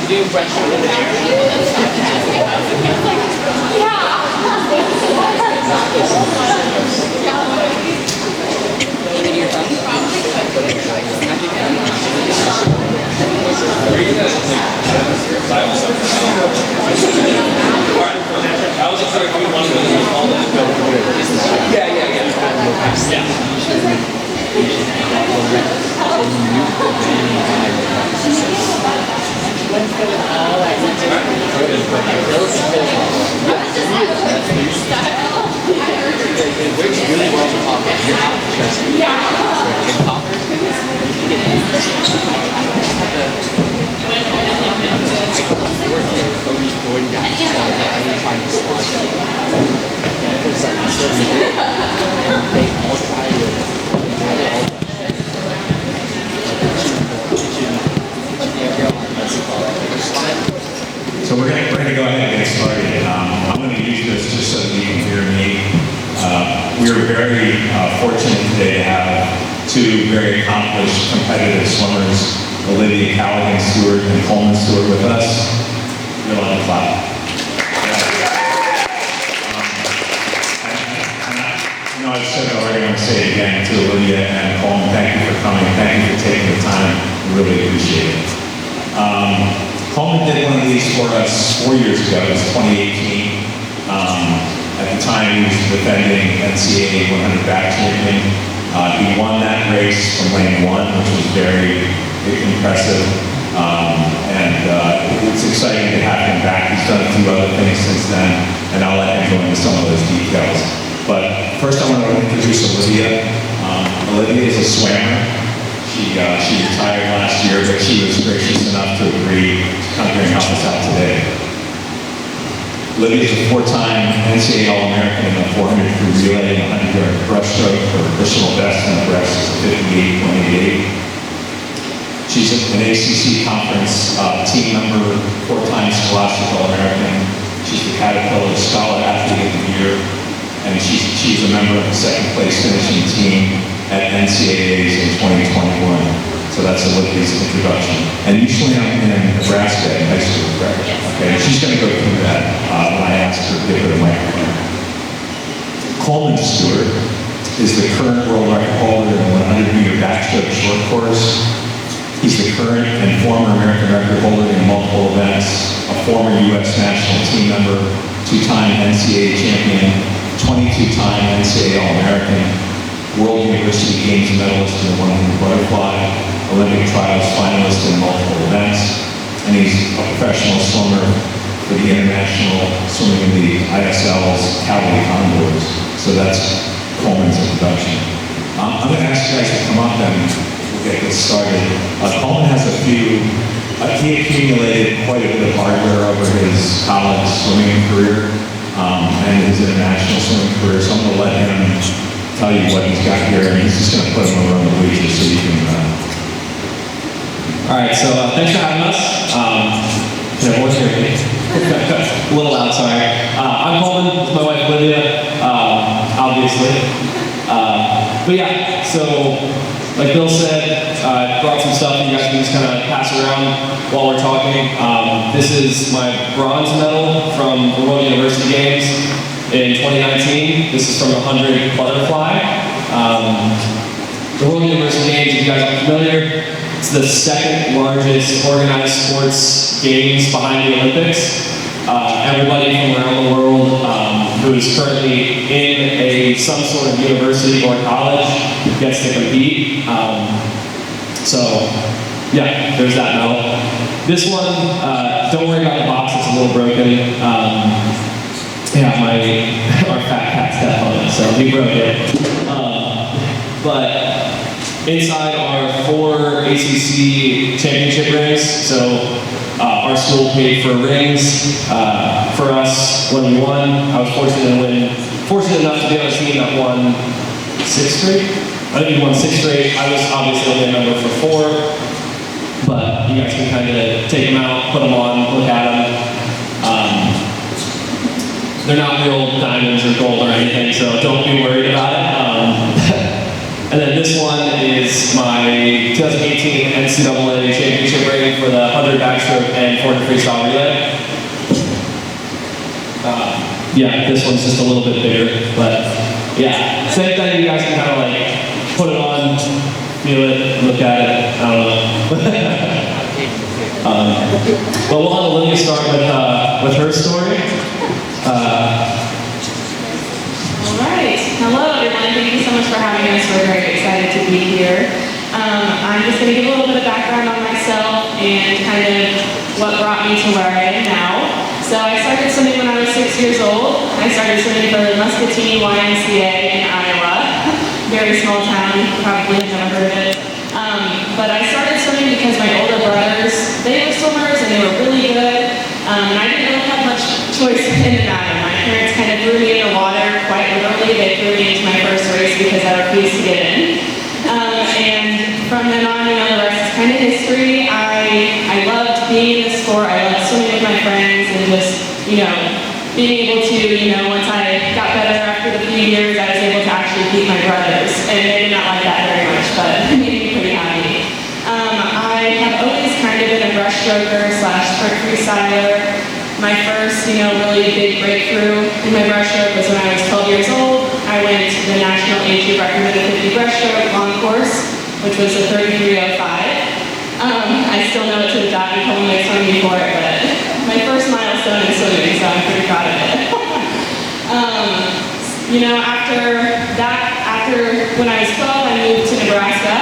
do breaststroke in the air. So we're going to go ahead and get started. I'm going to use this just so that you can hear me. We are very fortunate today to have two very accomplished competitive swimmers, Olivia Stewart and Coleman Stewart, with us. You'll have to clap. I've said it already, I'm going to say it again to Olivia and Coleman, thank you for coming, thank you for taking the time, we really appreciate it. Coleman did one of these for us 4 years ago, it was 2018. At the time he was defending NCAA 100 back champion. He won that race from lane 1, which was very impressive. It's exciting to have him back. He's done a few other things since then, and I'll let him go into some of those details. But first I want to introduce Olivia. Olivia is a swimmer. She retired last year, but she was gracious enough to agree to come here and help us out today. Olivia is a 4-time NCAA All-American in the 400 free relay and 100-yard breaststroke. Her personal best in the breast is 58.88. She's an ACC conference team member, 4-time Scholastic All-American. She's the Caterpillar Scholar Athlete of the Year. And she's a member of the second place finishing team at NCAAs in 2021. So that's Olivia's introduction. And usually I'm in Nebraska in high school, correct? Okay, she's going to go through that when I ask her to give her the microphone. Coleman Stewart is the current world record holder in the 100-meter backstroke short course. He's the current and former American record holder in multiple events, a former U.S. national team member, 2-time NCAA champion, 22-time NCAA All-American, World University Games medalist in the 100 butterfly, Olympic trials finalist in multiple events, and he's a professional swimmer for the International Swimming League, ISL's Cavalry Condors. So that's Coleman's introduction. I'm going to ask you guys to come up and we'll get this started. Coleman has he accumulated quite a bit of hardware over his college swimming career. And his international swimming career, so I'm going to let him tell you what he's got here, and he's just going to put him over on the bleachers so you can... All right, so thanks for having us. Can everyone hear me? A little loud, sorry. I'm Coleman, with my wife Olivia, obviously. But yeah, so like Bill said, I brought some stuff that you guys can just kind of pass around while we're talking. This is my bronze medal from the World University Games in 2019. This is from the 100 butterfly. The World University Games, if you guys aren't familiar, it's the second largest organized sports games behind the Olympics. Everybody from around the world who is currently in some sort of university or college gets to compete. So, yeah, there's that medal. This one, don't worry about the box, it's a little broken. Our fat cat's definitely, so he broke it. But inside are 4 ACC championship rings. So our school paid for rings for us when we won. I was fortunate enough to be on a team that won 6th straight. I think we won 6th straight. I was obviously only a member for 4, but you guys can kind of take them out, put them on, look at them. They're not real diamonds or gold or anything, so don't be worried about it. And then this one is my 2018 NCAA championship rating for the 100 backstroke and 400 freestyle relay. Yeah, this one's just a little bit bigger, but yeah, same thing. You guys can kind of like put it on, feel it, look at it. I don't know. But we'll have Olivia start with her story. All right. Hello, everyone. Thank you so much for having us. We're very excited to be here. I'm just going to give a little bit of background on myself and kind of what brought me to where I am now. So I started swimming when I was 6 years old. I started swimming for the Muscatine YMCA in Iowa. Very small town, probably have never heard of it. But I started swimming because my older brothers, they were swimmers and they were really good. And I didn't really have much choice in the matter. My parents kind of threw me in the water, quite literally. They threw me into my first race because I refused to get in. And from then on, the rest is kind of history. I loved being in the sport. I loved swimming with my friends and just, being able to, once I got better after the few years, I was able to actually beat my brothers. And they did not like that very much, but it made me pretty happy. I have always kind of been a breaststroker / sprint freestyler. My first, really big breakthrough in my breaststroke was when I was 12 years old. I went to the national age group recommended 50 breaststroke long course, which was a 33:05. I still know it to the dot, and Coleman makes fun of me for it, but my first milestone in swimming, so I'm pretty proud of it. After when I was 12, I moved to Nebraska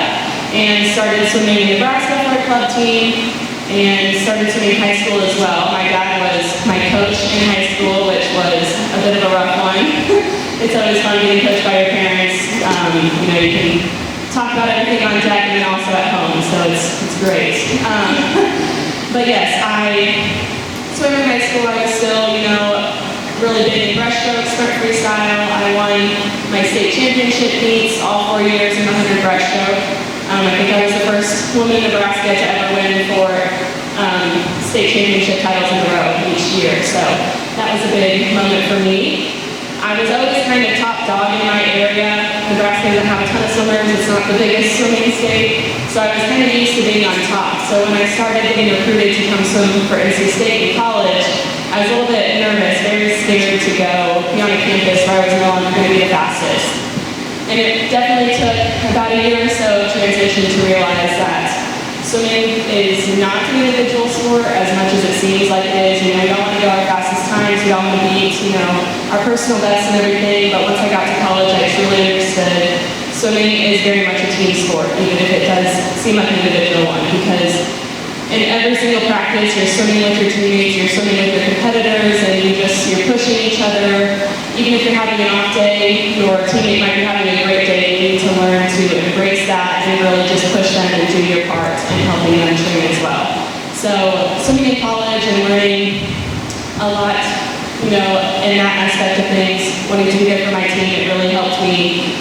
and started swimming in Nebraska for a club team and started swimming in high school as well. My dad was my coach in high school, which was a bit of a rough one. It's always fun getting coached by your parents. You can talk about everything on deck and then also at home, so it's great. But yes, I swam in high school. I was still, really big in breaststroke, sprint freestyle. I won my state championship meets all 4 years in the 100 breaststroke. I think I was the first woman in Nebraska to ever win 4 state championship titles in a row each year, so that was a big moment for me. I was always kind of top dog in my area. Nebraska doesn't have a ton of swimmers. It's not the biggest swimming state, so I was kind of used to being on top. So when I started getting recruited to come swim for NC State in college, I was a little bit nervous, very scared to go be on a campus where I was no longer going to be the fastest. And it definitely took about a year or so of transition to realize that swimming is not an individual sport as much as it seems like it is. We all want to go our fastest times, we all want to beat, our personal bests and everything, but once I got to college, I truly understood swimming is very much a team sport, even if it does seem like an individual one, because in every single practice, you're swimming with your teammates, you're swimming with your competitors, and you're pushing each other. Even if you're having an off day, your teammate might be having a great day. You need to learn to embrace that and really just push them and do your part in helping them train as well. So swimming in college and learning a lot, in that aspect of things, wanting to be there for my team, it really helped me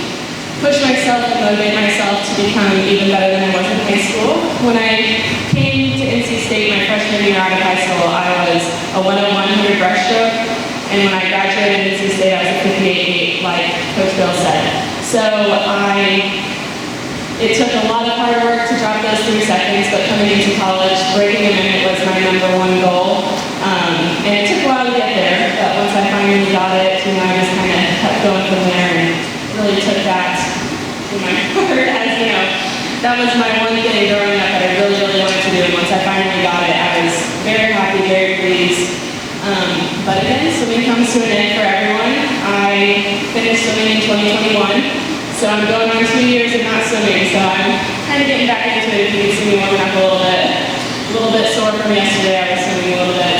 push myself and motivate myself to become even better than I was in high school. When I came to NC State my freshman year out of high school, I was a 101 breaststroke, and when I graduated NC State, I was a 58.8, like Coach Bill said. So it took a lot of hard work to drop those 3 seconds, but coming into college, breaking a minute was my #1 goal. And it took a while to get there, but once I finally got it, I just kind of kept going from there and really took that in my heart as, that was my one thing growing up that I really, really wanted to do. And once I finally got it, I was very happy, very pleased. But again, swimming comes to an end for everyone. I finished swimming in 2021, so I'm going on 2 years of not swimming, so I'm kind of getting back into it. If you can see me warming up a little bit sore from yesterday. I was swimming a little bit.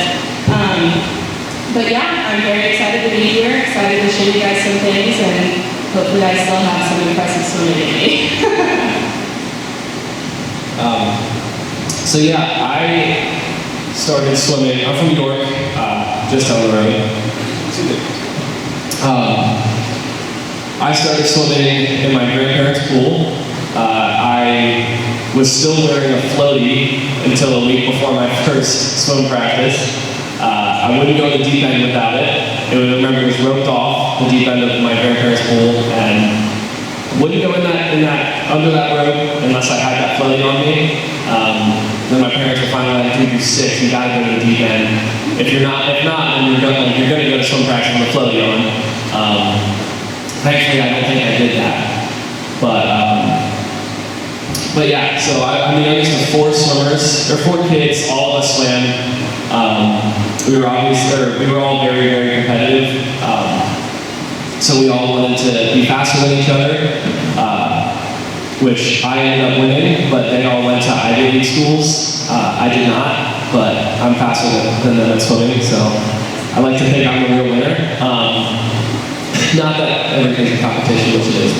But yeah, I'm very excited to be here, excited to show you guys some things, and hopefully I still have some impressive swimming in me. So yeah, I started swimming. I'm from New York, just down the road. I started swimming in my grandparents' pool. I was still wearing a floaty until a week before my first swim practice. I wouldn't go to the deep end without it. It was roped off the deep end of my grandparents' pool, and wouldn't go under that rope unless I had that floating on me. Then my parents were finally like, dude, you're 6, you gotta go to the deep end. If not, then you're gonna go to swim practice with a floaty on. Thankfully, I don't think I did that. But yeah, so I'm the youngest of 4 swimmers. There are 4 kids, all of us swam. We were all very, very competitive. So we all wanted to be faster than each other, which I ended up winning, but they all went to Ivy League schools. I did not, but I'm faster than them at swimming, so I like to think I'm the real winner. Not that everything's a competition, which it is,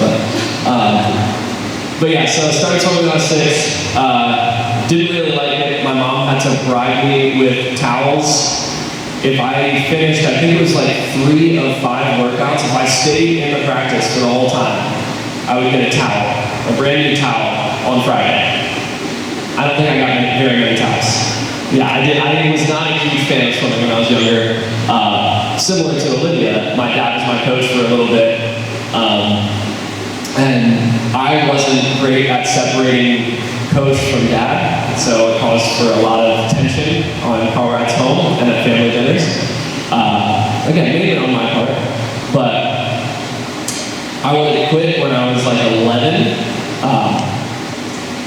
but yeah, so I started swimming when I was 6. Didn't really like it. My mom had to bribe me with towels. If I finished, I think it was like 3 of 5 workouts, if I stayed in the practice for the whole time, I would get a towel, a brand new towel on Friday. I don't think I got very many towels. Yeah, I did. I was not a huge fan of swimming when I was younger. Similar to Olivia, my dad was my coach for a little bit. And I wasn't great at separating coach from dad, so it caused for a lot of tension on car rides home and at family dinners. Again, maybe on my part, but I wanted to quit when I was like 11.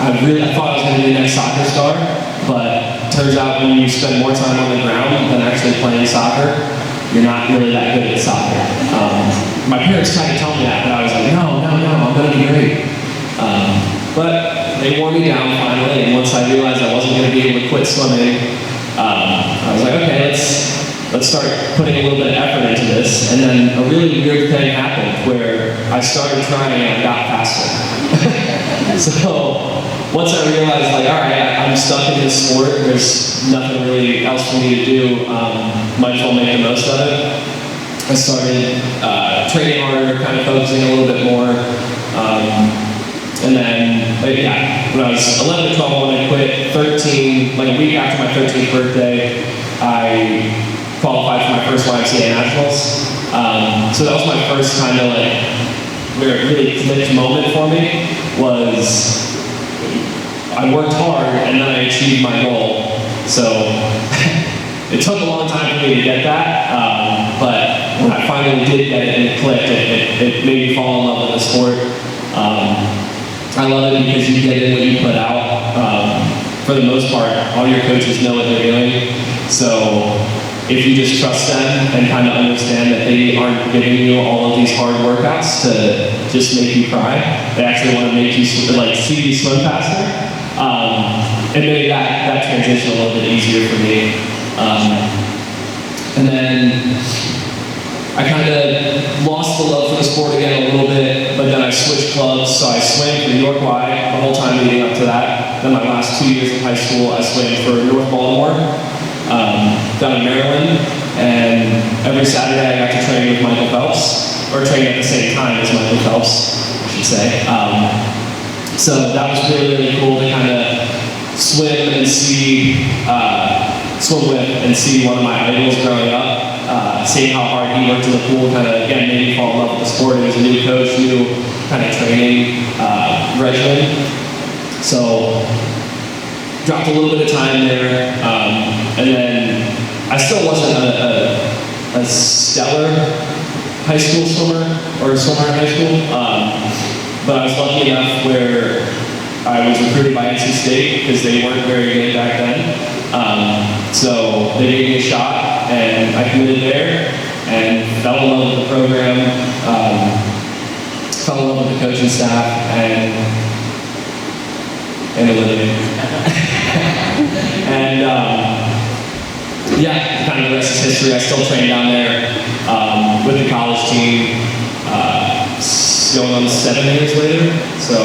I thought I was going to be the next soccer star, but turns out when you spend more time on the ground than actually playing soccer, you're not really that good at soccer. My parents tried to tell me that, but I was like, no, I'm going to be great. But they wore me down finally, and once I realized I wasn't going to be able to quit swimming, I was like, okay, let's start putting a little bit of effort into this. And then a really weird thing happened where I started trying and I got faster. So once I realized, like, all right, I'm stuck in this sport, there's nothing really else for me to do, might as well make the most of it. I started training harder, kind of focusing a little bit more. And then, when I was 11 or 12, when I quit, 13, like a week after my 13th birthday, I qualified for my first YMCA Nationals. So that was my first kind of like, where it really clicked moment for me, was I worked hard and then I achieved my goal. So it took a long time for me to get that, but when I finally did get it and it clicked, it made me fall in love with the sport. I love it because you get in what you put out. For the most part, all your coaches know what they're doing. So if you just trust them and kind of understand that they aren't giving you all of these hard workouts to just make you cry, they actually want to make you see you swim faster. It made that transition a little bit easier for me. And then I kind of lost the love for the sport again a little bit, but then I switched clubs, so I swam for New York Y the whole time leading up to that. Then my last 2 years of high school, I swam for North Baltimore, down in Maryland, and every Saturday I got to train with Michael Phelps, or train at the same time as Michael Phelps, I should say. So that was really, really cool to kind of swim with and see one of my idols growing up. Seeing how hard he worked in the pool kind of, again, made me fall in love with the sport. It was a new coach, new kind of training regimen. So, dropped a little bit of time there. And then I still wasn't a stellar high school swimmer, or swimmer in high school. But I was lucky enough where I was recruited by NC State because they weren't very good back then. So they gave me a shot, and I committed there, and fell in love with the program, fell in love with the coaching staff, and Olivia. And kind of the rest is history. I still train down there with the college team, going on 7 years later. So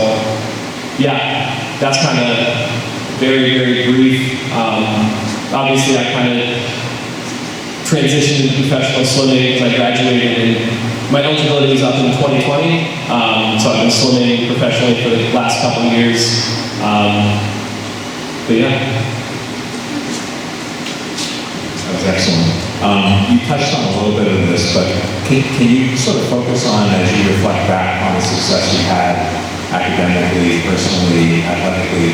that's kind of very, very brief. Obviously, I kind of transitioned into professional swimming because I graduated and my eligibility was up in 2020. So I've been swimming professionally for the last couple of years. But That was excellent. You touched on a little bit of this, but can you sort of focus on, as you reflect back on the success you had academically, personally, athletically,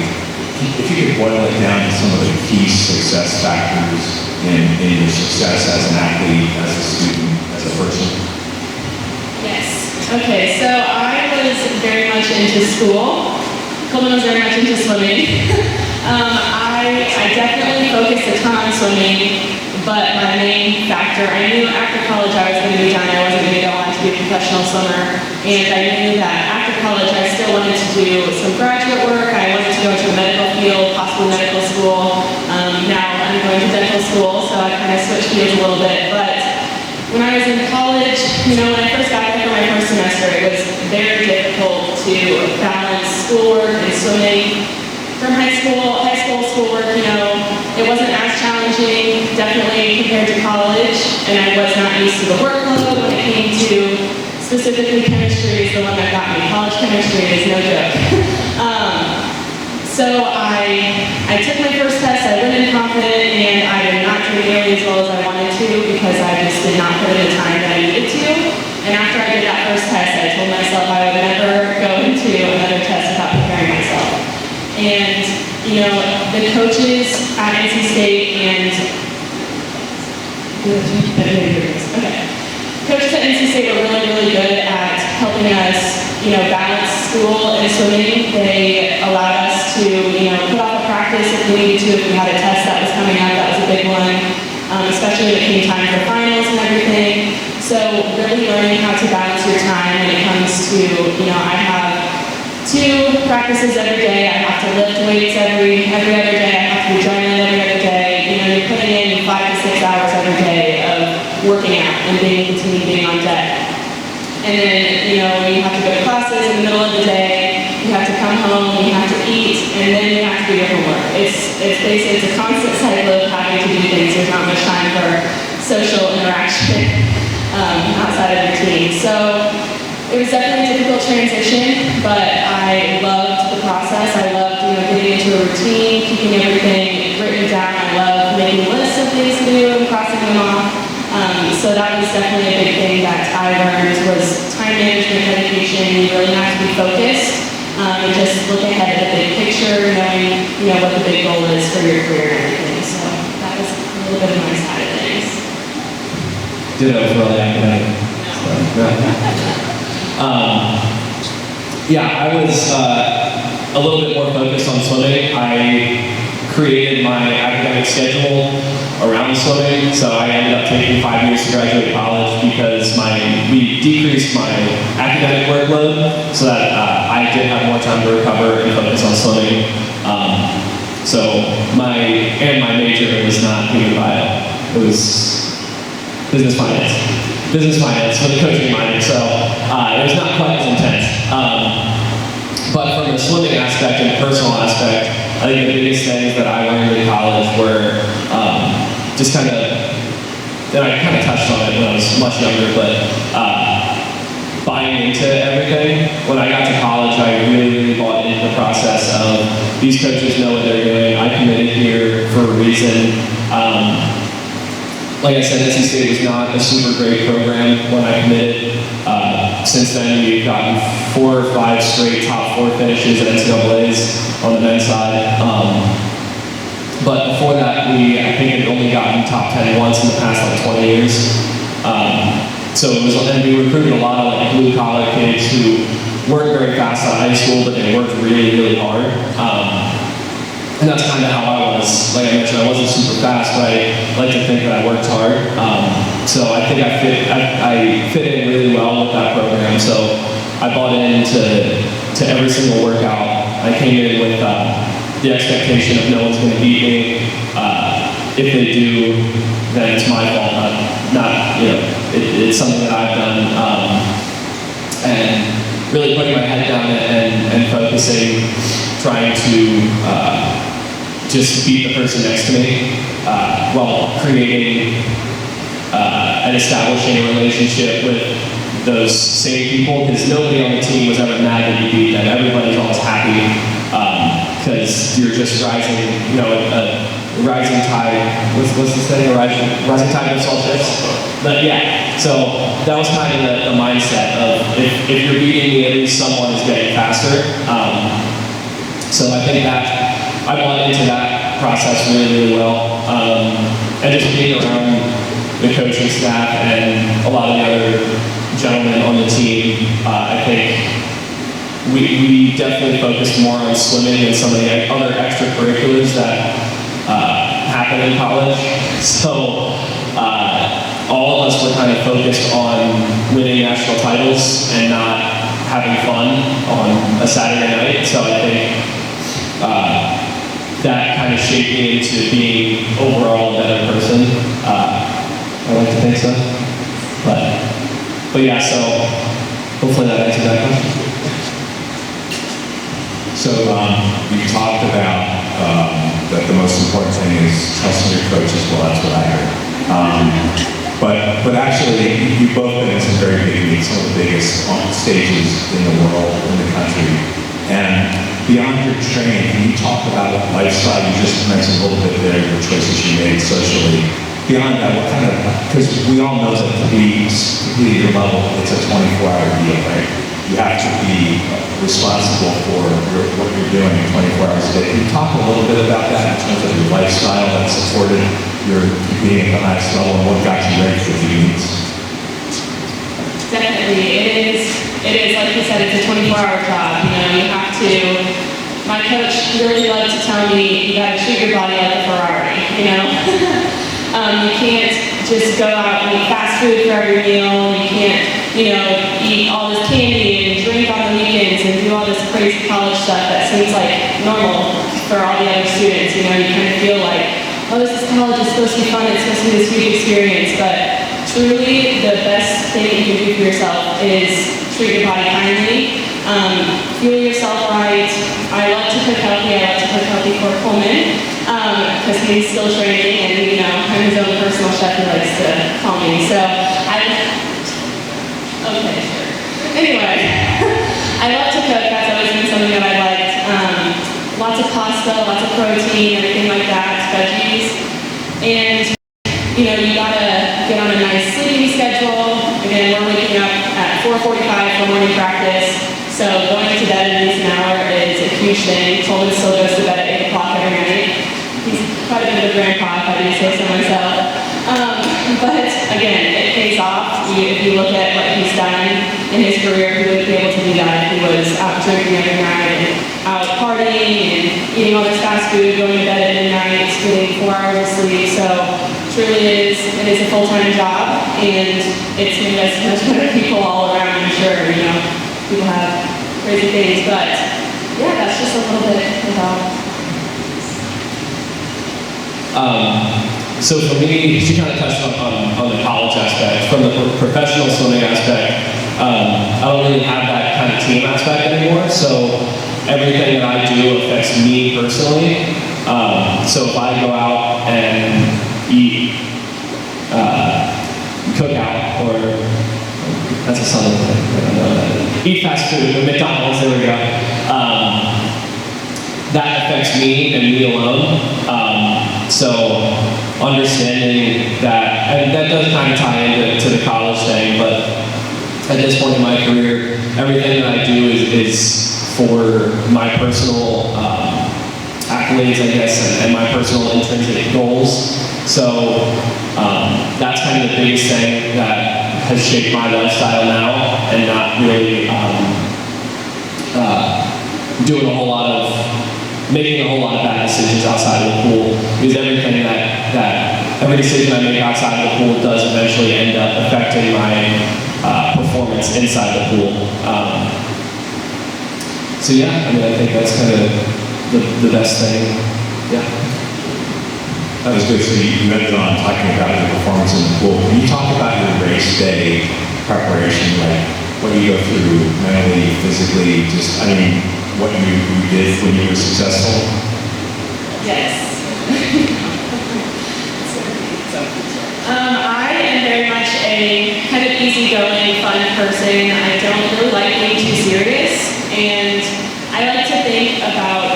if you could boil it down to some of the key success factors in your success as an athlete, as a student, as a person? Yes. Okay, so I was very much into school. Coleman was very much into swimming. I definitely focused a ton on swimming, but my main factor, I knew after college I was going to be done. I wasn't going to go on to be a professional swimmer. And I knew that after college I still wanted to do some graduate work. I wanted to go into the medical field, possibly medical school. Now I'm going to dental school, so I kind of switched fields a little bit. But when I was in college, when I first got there for my first semester, it was very difficult to balance schoolwork and swimming. From high school schoolwork, it wasn't as challenging, definitely compared to college, and I was not used to the workload when it came to specifically chemistry is the one that got me. College chemistry is no joke. So I took my first test, I went in confident, and I did not do nearly as well as I wanted to because I just did not put in the time that I needed to. And after I did that first test, I told myself I would never go into another test without preparing myself. And, the coaches at NC State and, coaches at NC State were really, really good at helping us, balance school and swimming. They allowed us to, put off a practice if we needed to, if we had a test that was coming up, that was a big one, especially when it came time for finals and everything. So really learning how to balance your time when it comes to, I have 2 practices every day. I have to lift weights every other day. I have to do adrenaline every other day. You're putting in 5 to 6 hours every day of working out and being on deck. And then, you have to go to classes in the middle of the day. You have to come home. You have to eat, and then you have to do your homework. It's basically a constant cycle of having to do things. There's not much time for social interaction outside of your team. So it was definitely a difficult transition, but I loved the process. I loved, getting into a routine, keeping everything written down. I loved making lists of things to do and crossing them off. So that was definitely a big thing that I learned was time management, dedication. You really have to be focused and just look ahead at the big picture, knowing, what the big goal is for your career and everything. So that was a little bit of my side of things. Ditto for all the academic stuff. I was a little bit more focused on swimming. I created my academic schedule around swimming, so I ended up taking 5 years to graduate college because we decreased my academic workload so that I did have more time to recover and focus on swimming. So my major was not human bio, it was business finance with a coaching minor, so it was not quite as intense. But from the swimming aspect and the personal aspect, I think the biggest things that I learned in college were just kind of, and I kind of touched on it when I was much younger, but buying into everything. When I got to college, I really, really bought into the process of these coaches know what they're doing. I committed here for a reason. Like I said, NC State was not a super great program when I committed. Since then, we've gotten 4 or 5 straight top 4 finishes at NCAAs on the men's side. But before that, I think had only gotten top 10 once in the past 20 years. So it was, and we recruited a lot of blue collar kids who weren't very fast out of high school, but they worked really, really hard. And that's kind of how I was. Like I mentioned, I wasn't super fast, but I like to think that I worked hard. So I think I fit in really well with that program. So I bought into every single workout. I came in with the expectation of no one's going to beat me. If they do, then it's my fault. Not it's something that I've done. And really putting my head down and focusing, trying to just beat the person next to me while creating and establishing a relationship with those same people, because nobody on the team was ever mad that you beat them. Everybody's always happy because you're just rising, rising tide, what's the saying? Rising tide lifts all ships? But yeah, so that was kind of the mindset of if you're beating me, at least someone is getting faster. So I think that I bought into that process really, really well. And just being around the coaching staff and a lot of the other gentlemen on the team, I think we definitely focused more on swimming and some of the other extracurriculars that happen in college. So all of us were kind of focused on winning national titles and not having fun on a Saturday night. So I think that kind of shaped me into being overall a better person. I like to think so. But yeah, so hopefully that answered that question. So you talked about that the most important thing is trusting your coaches. Well, that's what I heard. But actually, you've both been in some very big meets, some of the biggest stages in the world, in the country. And beyond your training, can you talk about lifestyle? You just mentioned a little bit there, the choices you made socially. Beyond that, what kind of, because we all know that to be your level, it's a 24-hour deal, right? You have to be responsible for what you're doing 24 hours a day. Can you talk a little bit about that in terms of your lifestyle that supported your competing at the highest level and what got you ready for the meets? Definitely, it is like you said, it's a 24-hour job. You know, you have to, my coach really liked to tell me, you gotta treat your body like a Ferrari, you know? You can't just go out and eat fast food for every meal. You can't, you know, eat all this candy and drink on the weekends and do all this crazy college stuff that seems like normal for all the other students. You know, you kind of feel like, oh, this is college, it's supposed to be fun, it's supposed to be this huge experience. But truly, the best thing you can do for yourself is treat your body kindly, fuel yourself right. I love to cook healthy. I love to cook healthy for Coleman because he's still training and, you know, I'm his own personal chef who likes to call me. So okay, sure. Anyway, I love to cook. That's always been something that I liked. Lots of pasta, lots of protein, everything like that, veggies. And, you know, you gotta get on a nice sleeping schedule. Again, we're waking up at 4:45 for morning practice. So going to bed at least an hour is a huge thing. Coleman still goes to bed at 8 o'clock every night. He's quite a bit of a grandpa, if I do say so myself. But again, it pays off. If you look at what he's done in his career, he wouldn't be able to do that if he was out drinking every night and out partying and eating all this fast food, going to bed at midnight, getting 4 hours of sleep. So truly it is a full-time job, and it's made us much better people all around, I'm sure. You know, people have crazy things, but yeah, that's just a little bit about. So for me, she kind of touched on the college aspect. From the professional swimming aspect, I don't really have that kind of team aspect anymore. So everything that I do affects me personally. So if I go out and eat, cook out, or that's a southern thing, I don't know that. Eat fast food, or McDonald's, there we go. That affects me and me alone. So understanding that, and that does kind of tie into the college thing, but at this point in my career, everything that I do is for my personal accolades, I guess, and my personal intrinsic goals. So that's kind of the biggest thing that has shaped my lifestyle now, and not really making a whole lot of bad decisions outside of the pool, because everything every decision I make outside of the pool does eventually end up affecting my performance inside the pool. So yeah, I mean, I think that's kind of the best thing. Yeah. That was good. So you ended on talking about your performance in the pool. Can you talk about your race day preparation, like what you go through mentally, physically, what you did when you were successful? Yes. I am very much a kind of easygoing, fun person. I don't really like being too serious, and I like to think about,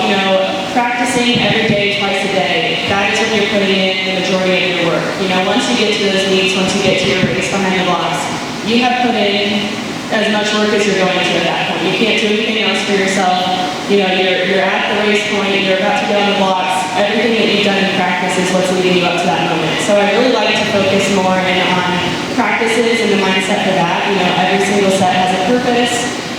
practicing every day, twice a day. That is when you're putting in the majority of your work. You know, once you get to those meets, once you get to your race behind the blocks, you have put in as much work as you're going to at that point. You can't do anything else for yourself. You know, you're at the race point, you're about to go on the blocks. Everything that you've done in practice is what's leading you up to that moment. So I really like to focus more in on practices and the mindset for that. You know, every single set has a purpose,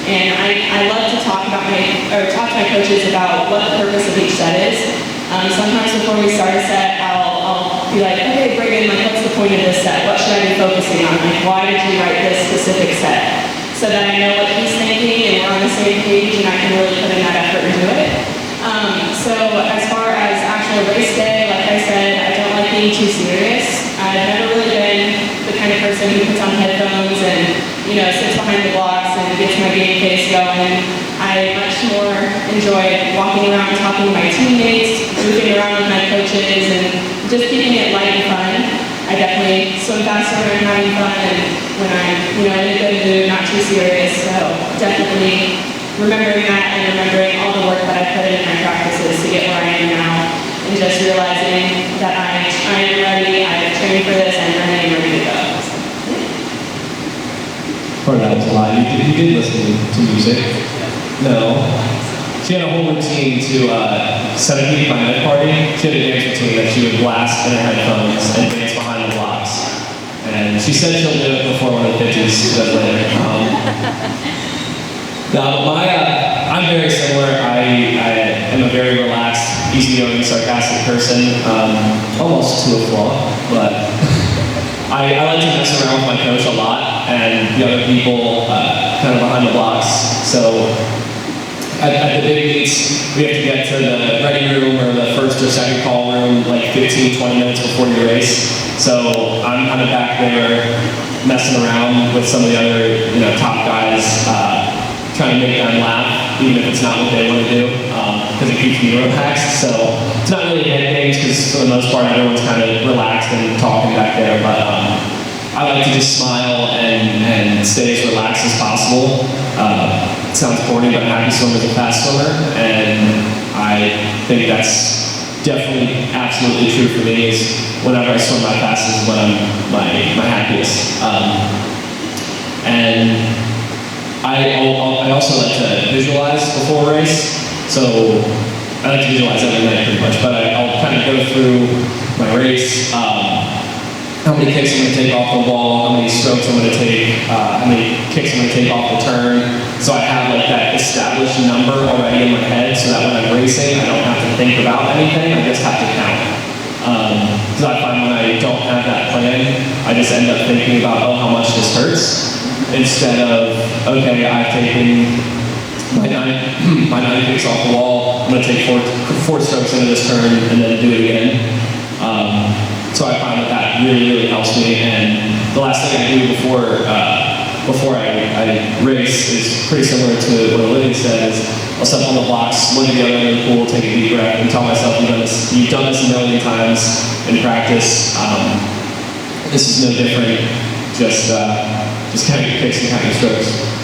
and I love to talk to my coaches about what the purpose of each set is. Sometimes before we start a set, I'll be like, okay, Brigham, like, what's the point of this set? What should I be focusing on? Like, why did you write this specific set? So that I know what he's thinking and we're on the same page and I can really put in that effort and do it. So as far as actual race day, like I said, I don't like being too serious. I've never really been the kind of person who puts on headphones and, you know, sits behind the blocks and gets my game face going. I much more enjoy walking around and talking to my teammates, moving around with my coaches, and just keeping it light and fun. I definitely swim faster when I'm having fun and when I'm, you know, in a good mood, not too serious. So definitely remembering that and remembering all the work that I put in my practices to get where I am now, and just realizing that I am ready, I've trained for this, I'm ready to go. Part of that was a lot. You did listen to music? No. She had a whole routine to celebrate my night party. She had a dance routine that she would blast in her headphones and dance behind the blocks. And she said she'll do it before one of the pitches she does later. Now, I'm very similar. I am a very relaxed, easygoing, sarcastic person, almost to a flaw, but I like to mess around with my coach a lot and the other people kind of behind the blocks. So at the big meets, we have to get to the ready room or the first or second call room like 15, 20 minutes before your race. So I'm kind of back there messing around with some of the other, you know, top guys, trying to make them laugh, even if it's not what they want to do, because it keeps me relaxed. So it's not really head games, because for the most part, everyone's kind of relaxed and talking back there. But I like to just smile and stay as relaxed as possible. It sounds corny, but a happy swimmer is a fast swimmer, and I think that's definitely absolutely true for me. Is whenever I swim my fastest is when I'm my happiest. And I also like to visualize before a race, so I like to visualize every night pretty much, but I'll kind of go through my race, how many kicks I'm going to take off the wall, how many strokes I'm going to take, how many kicks I'm going to take off the turn, so I have like that established number already in my head, so that when I'm racing, I don't have to think about anything, I just have to count. Because I find when I don't have that plan, I just end up thinking about, oh, how much this hurts, instead of, okay, I've taken my nine kicks off the wall, I'm going to take four strokes into this turn and then do it again. So I find that really, really helps me. And the last thing I do before I race is pretty similar to what Olivia said, is I'll step on the blocks, look at the other end of the pool, take a deep breath, and tell myself, you've done this a million times in practice. This is no different. Just kind of kicks and kind of strokes.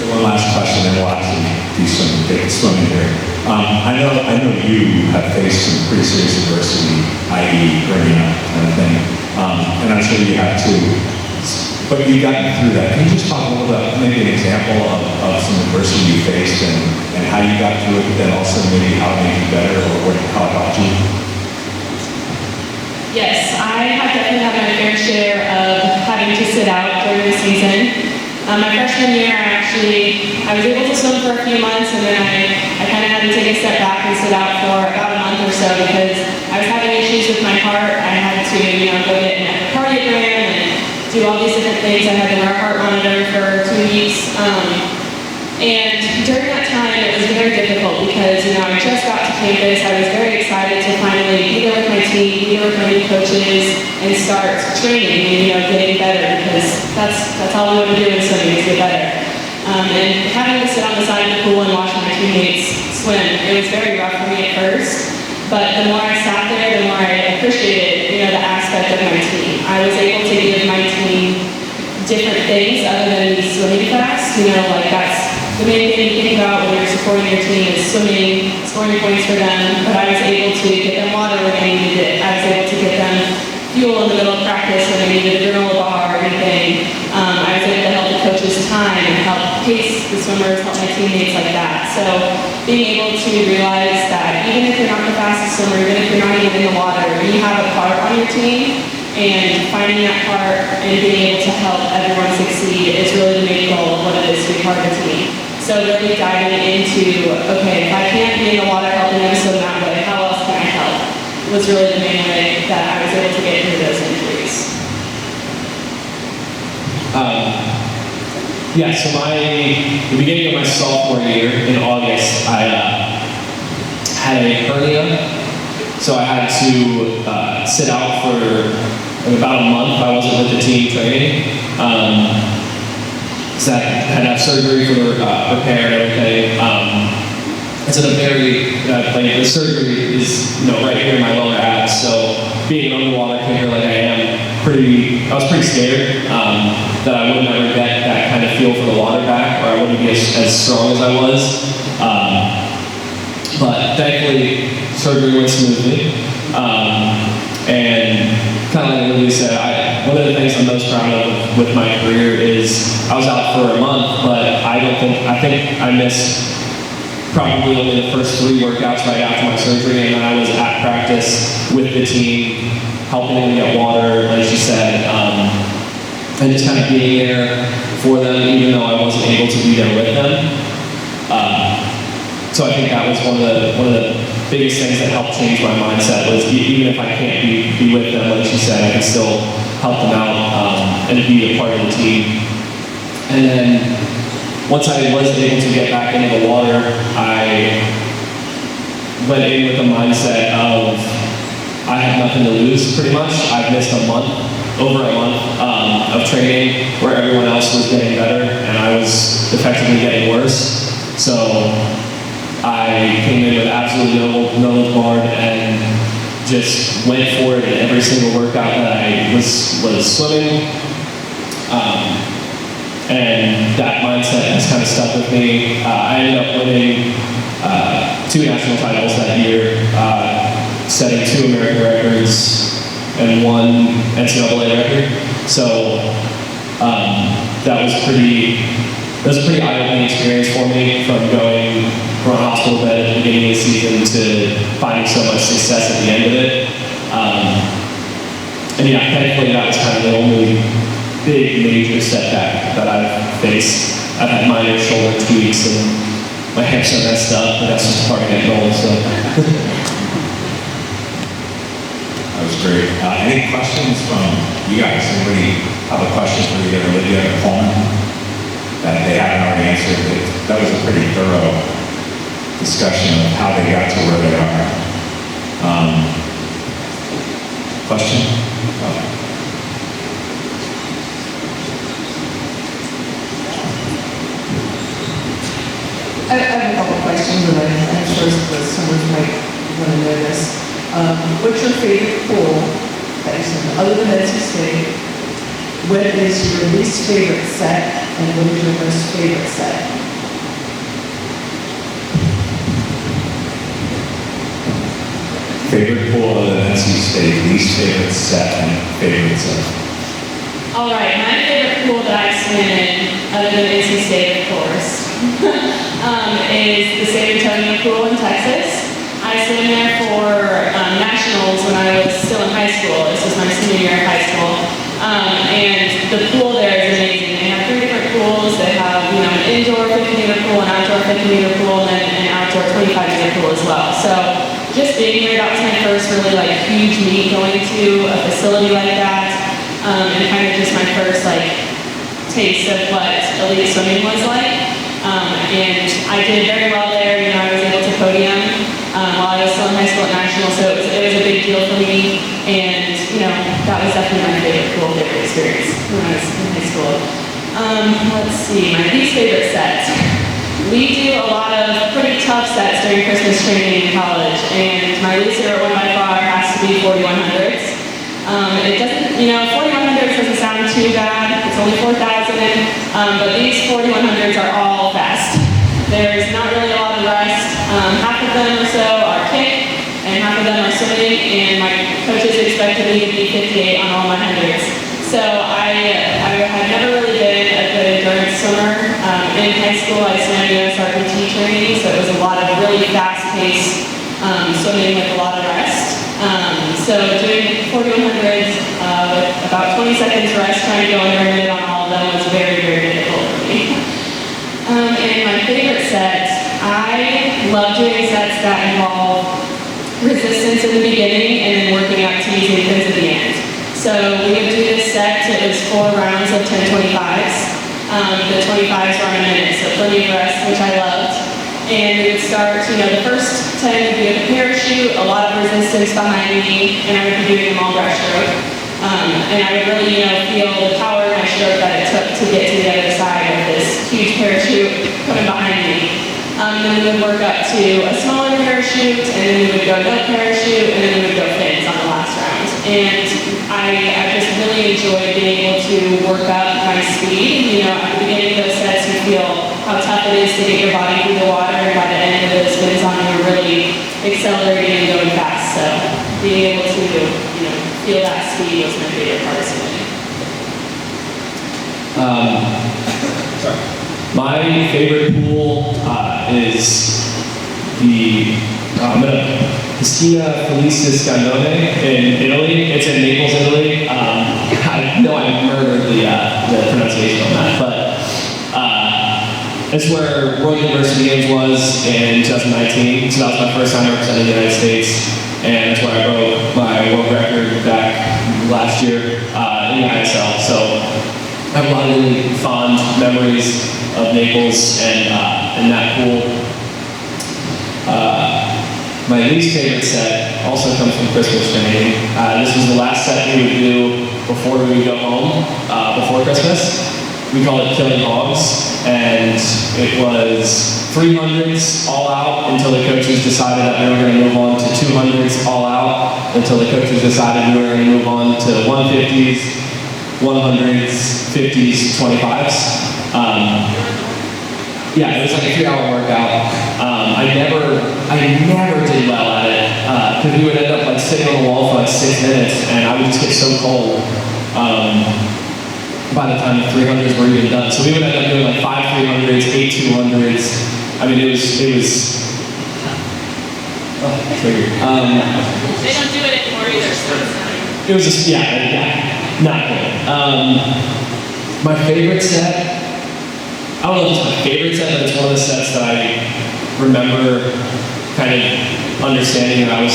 One last question, and we'll actually do some big swimming here. I know you have faced some pretty serious adversity, i.e. bringing up kind of thing, and I'm sure you have too. But you've gotten through that. Can you just talk a little bit, maybe an example of some adversity you faced and how you got through it, but then also maybe how it made you better or how it helped you? Yes, I have definitely had my fair share of having to sit out during the season. My freshman year, I was able to swim for a few months, and then I kind of had to take a step back and sit out for about a month or so because I was having issues with my heart. I had to, go get an echocardiogram and do all these different things. I had to wear a heart monitor for 2 weeks. And during that time, it was very difficult because, I just got to campus. I was very excited to finally be there with my team, be there with my new coaches, and start training and, getting better because that's all we want to do in swimming is get better. And having to sit on the side of the pool and watch my teammates swim, it was very rough for me at first. But the more I sat there, the more I appreciated, the aspect of my team. I was able to give my team different things other than swimming fast. the main thing you think about when you're supporting your team is swimming, scoring points for them, but I was able to get them water when they needed it. I was able to get them fuel in the middle of practice when they needed a granola bar or anything. I was able to help the coaches time and help pace the swimmers, help my teammates like that. So being able to realize that even if you're not the fastest swimmer, even if you're not even in the water, you have a part on your team, and finding that part and being able to help everyone succeed is really the main goal of what it is to be part of a team. So really diving into, okay, if I can't be in the water helping them swim that way, how else can I help? Was really the main way that I was able to get through those injuries. Yeah, so the beginning of my sophomore year in August, I had a hernia, so I had to sit out for about a month. I wasn't with the team training. So I had to have surgery for the repair and everything. It's in a very, the surgery is right here in my lower abs, so being an underwater kicker like I am, I was pretty scared that I would never get that kind of feel for the water back, or I wouldn't be as strong as I was. But thankfully, surgery went smoothly. And kind of like Olivia said, one of the things I'm most proud of with my career is I was out for a month, but I think I missed probably only the first 3 workouts right after my surgery, and then I was at practice with the team, helping them get water, like she said, and just kind of being there for them, even though I wasn't able to be there with them. So I think that was one of the biggest things that helped change my mindset was even if I can't be with them, like she said, I can still help them out and be a part of the team. And then once I was able to get back into the water, I went in with the mindset of I had nothing to lose pretty much. I've missed over a month of training where everyone else was getting better and I was effectively getting worse. So I came in with absolutely no nose barred and just went for it in every single workout that I was swimming. And that mindset has kind of stuck with me. I ended up winning 2 national titles that year, setting 2 American records and 1 NCAA record. So that was a pretty eye-opening experience for me, from going from a hospital bed at the beginning of the season to finding so much success at the end of it. And yeah, thankfully that was kind of the only big major setback that I've faced. I've had minor shoulder tweaks and my hips are messed up, but that's just part of that goal, so. That was great. Any questions from you guys? Anybody have a question for either Olivia or Coleman that they haven't already answered? That was a pretty thorough discussion of how they got to where they are. Question? I have a couple of questions, and I'm sure someone might want to know this. What's your favorite pool that you've seen, other than NC State? What is your least favorite set, and what is your most favorite set? Favorite pool other than NC State, least favorite set, and favorite set. All right, my favorite pool that I swim in, other than NC State, of course, is the San Antonio pool in Texas. I swam there for nationals when I was still in high school. This was my senior year of high school. And the pool there is amazing. They have 3 different pools. They have, an indoor 50-meter pool, an outdoor 50-meter pool, and then an outdoor 25-meter pool as well. So just being there, that was my first really huge meet going to a facility like that, and kind of just my first taste of what elite swimming was like. And I did very well there. I was able to podium while I was still in high school at national, so it was a big deal for me. And that was definitely my favorite experience when I was in high school. Let's see, my least favorite set. We do a lot of pretty tough sets during Christmas training in college, and my least favorite one by far has to be 4100s. It doesn't, 4100s doesn't sound too bad. It's only 4,000, but these 4100s are all fast. there's not really a lot of rest. Half of them or so are kick, and half of them are swimming, and my coaches expected me to be 58 on all my hundreds. So I had never really been a good endurance swimmer. In high school, I swam USRPT training, so it was a lot of really fast-paced swimming with a lot of rest. So doing 4100s with about 20 seconds rest, trying to go under a minute on all of them was very, very difficult for me. And my favorite sets, I love doing sets that involve resistance in the beginning and then working up to easy pins at the end. So we would do this set, it was 4 rounds of 10 25s. The 25s were on a minute, so plenty of rest, which I loved. And we would start, the first 10 would be with a parachute, a lot of resistance behind me, and I would be doing them all breaststroke. And I would really, feel the power in my stroke that it took to get to the other side of this huge parachute coming behind me. Then we would work up to a smaller parachute, and then we would go no parachute, and then we would go fins on the last round. And I just really enjoyed being able to work up my speed. At the beginning of those sets, you feel how tough it is to get your body through the water, and by the end of those fins on, you're really accelerating and going fast. So being able to, feel that speed was my favorite part of swimming. My favorite pool is the Piscina Felice Scandone in Italy. It's in Naples, Italy. I know I murdered the pronunciation on that, but it's where World University Games was in 2019. So that was my first time representing the United States, and that's where I broke my world record back last year in the ISL. So I have a lot of really fond memories of Naples and that pool. My least favorite set also comes from Christmas training. This was the last set we would do before we would go home, before Christmas. We called it Killing Hogs, and it was 300s all out until the coaches decided that we were going to move on to 200s all out, until the coaches decided we were going to move on to 150s, 100s, 50s, 25s. Yeah, it was like a 3-hour workout. I never did well at it, because we would end up like sitting on the wall for like 6 minutes, and I would just get so cold by the time the 300s were even done. So we would end up doing like 5 300s, 8 200s. I mean, it was. Oh, that's weird. They don't do it anymore either, so it's not. It was just, not good. My favorite set, I don't know if it's my favorite set, but it's one of the sets that I remember kind of understanding that I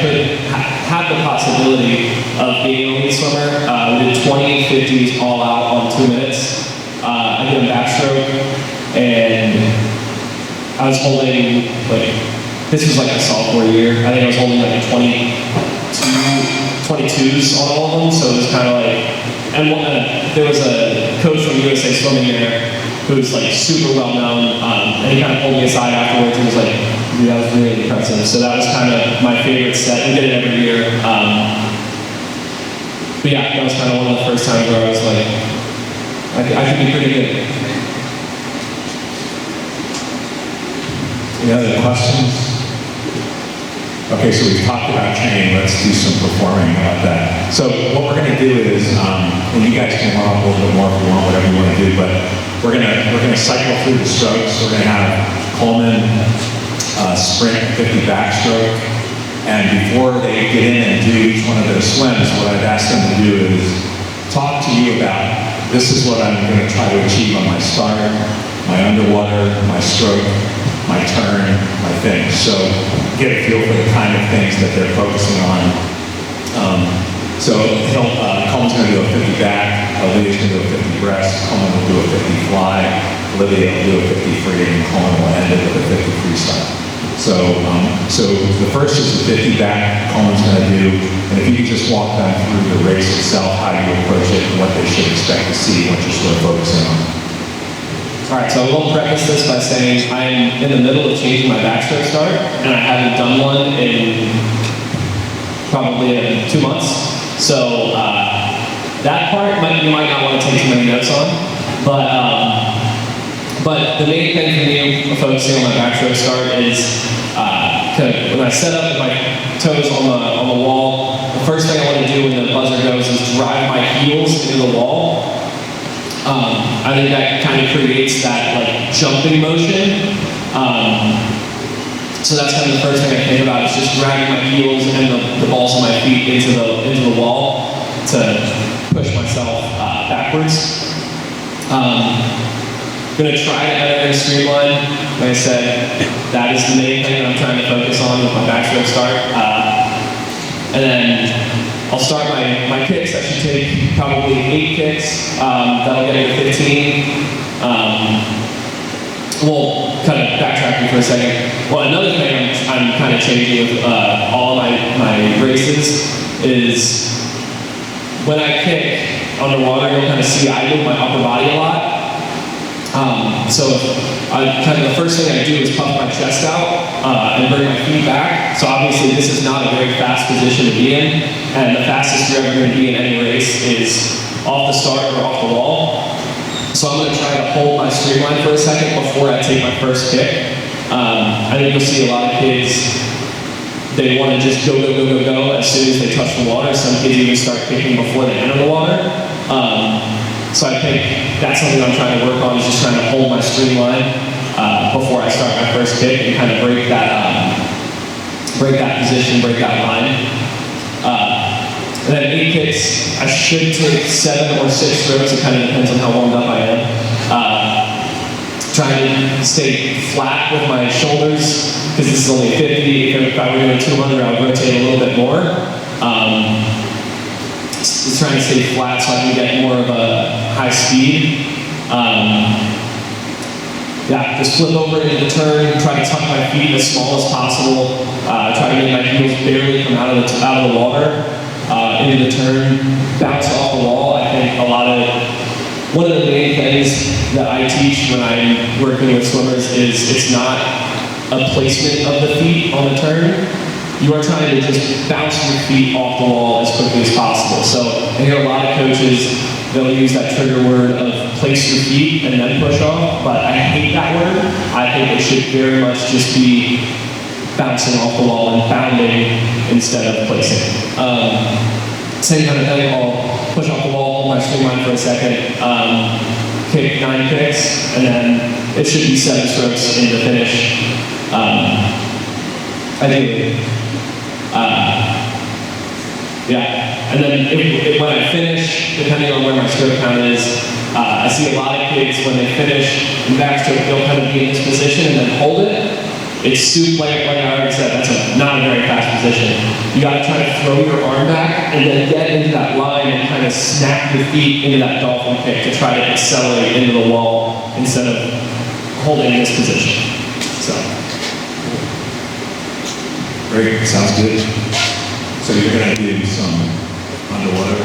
could have the possibility of being an elite swimmer. We did 20 50s all out on 2 minutes. I did a backstroke, and I was holding, this was like a sophomore year. I think I was holding like 22s on all of them, so it was kind of like, and there was a coach from USA Swimming there who's like super well known, and he kind of pulled me aside afterwards and was like, dude, that was really impressive. So that was kind of my favorite set. We did it every year. But yeah, that was kind of one of the first times where I was like, I could be pretty good. Any other questions? Okay, so we've talked about training. Let's do some performing about that. So what we're going to do is, and you guys can run up a little bit more if you want, whatever you want to do, but we're going to cycle through the strokes. We're going to have Coleman sprint 50 backstroke, and before they get in and do each one of those swims, what I've asked them to do is talk to you about, this is what I'm going to try to achieve on my start, my underwater, my stroke, my turn, my finish. So get a feel for the kind of things that they're focusing on. Coleman's going to do a 50 back, Olivia's going to do a 50 breast, Coleman will do a 50 fly, Olivia will do a 50 free, and Coleman will end it with a 50 freestyle. So the first is the 50 back, Coleman's going to do, and if you could just walk them through the race itself, how you approach it, and what they should expect to see, what you're sort of focusing on. All right, so I will preface this by saying I'm in the middle of changing my backstroke start, and I haven't done one in probably 2 months. So that part you might not want to take too many notes on, but But the main thing for me, focusing on my backstroke start, is when I set up with my toes on the wall, the first thing I want to do when the buzzer goes is drive my heels into the wall. I think that kind of creates that like jumping motion. So that's kind of the first thing I think about, is just dragging my heels and the balls of my feet into the wall to push myself backwards. I'm going to try to enter and streamline. Like I said, that is the main thing that I'm trying to focus on with my backstroke start. And then I'll start my kicks. I should take probably 8 kicks. That'll get me to 15. Well, kind of backtracking for a second. Well, another thing I'm kind of changing with all of my races is when I kick underwater, you'll kind of see I move my upper body a lot. So the first thing I do is puff my chest out and bring my feet back. So obviously this is not a very fast position to be in, and the fastest you're ever going to be in any race is off the start or off the wall. So I'm going to try to hold my streamline for a second before I take my first kick. I think you'll see a lot of kids, they want to just go as soon as they touch the water. Some kids even start kicking before they enter the water. So I think that's something I'm trying to work on, is just trying to hold my streamline before I start my first kick and kind of break that position, break that line. And then 8 kicks, I should take 7 or 6 strokes. It kind of depends on how warmed up I am. Trying to stay flat with my shoulders, because this is only 50. If I were doing 200, I would rotate a little bit more. Just trying to stay flat so I can get more of a high speed. Yeah, just flip over into the turn, try to tuck my feet as small as possible, try to get my heels barely come out of the water, into the turn, bounce off the wall. I think one of the main things that I teach when I'm working with swimmers is it's not a placement of the feet on the turn. You are trying to just bounce your feet off the wall as quickly as possible. So I hear a lot of coaches, they'll use that trigger word of place your feet and then push off, but I hate that word. I think it should very much just be bouncing off the wall and bounding instead of placing. Same kind of thing, I'll push off the wall, hold my streamline for a second, kick 9 kicks, and then it should be 7 strokes in the finish. Ideally. Yeah, and then when I finish, depending on where my stroke count is, I see a lot of kids when they finish in backstroke, they'll kind of be in this position and then hold it. It's stoop, like I already said, that's not a very fast position. You gotta try to throw your arm back and then get into that line and kind of snap your feet into that dolphin kick to try to accelerate into the wall instead of holding this position. So. Great, sounds good. So you're going to do some underwater?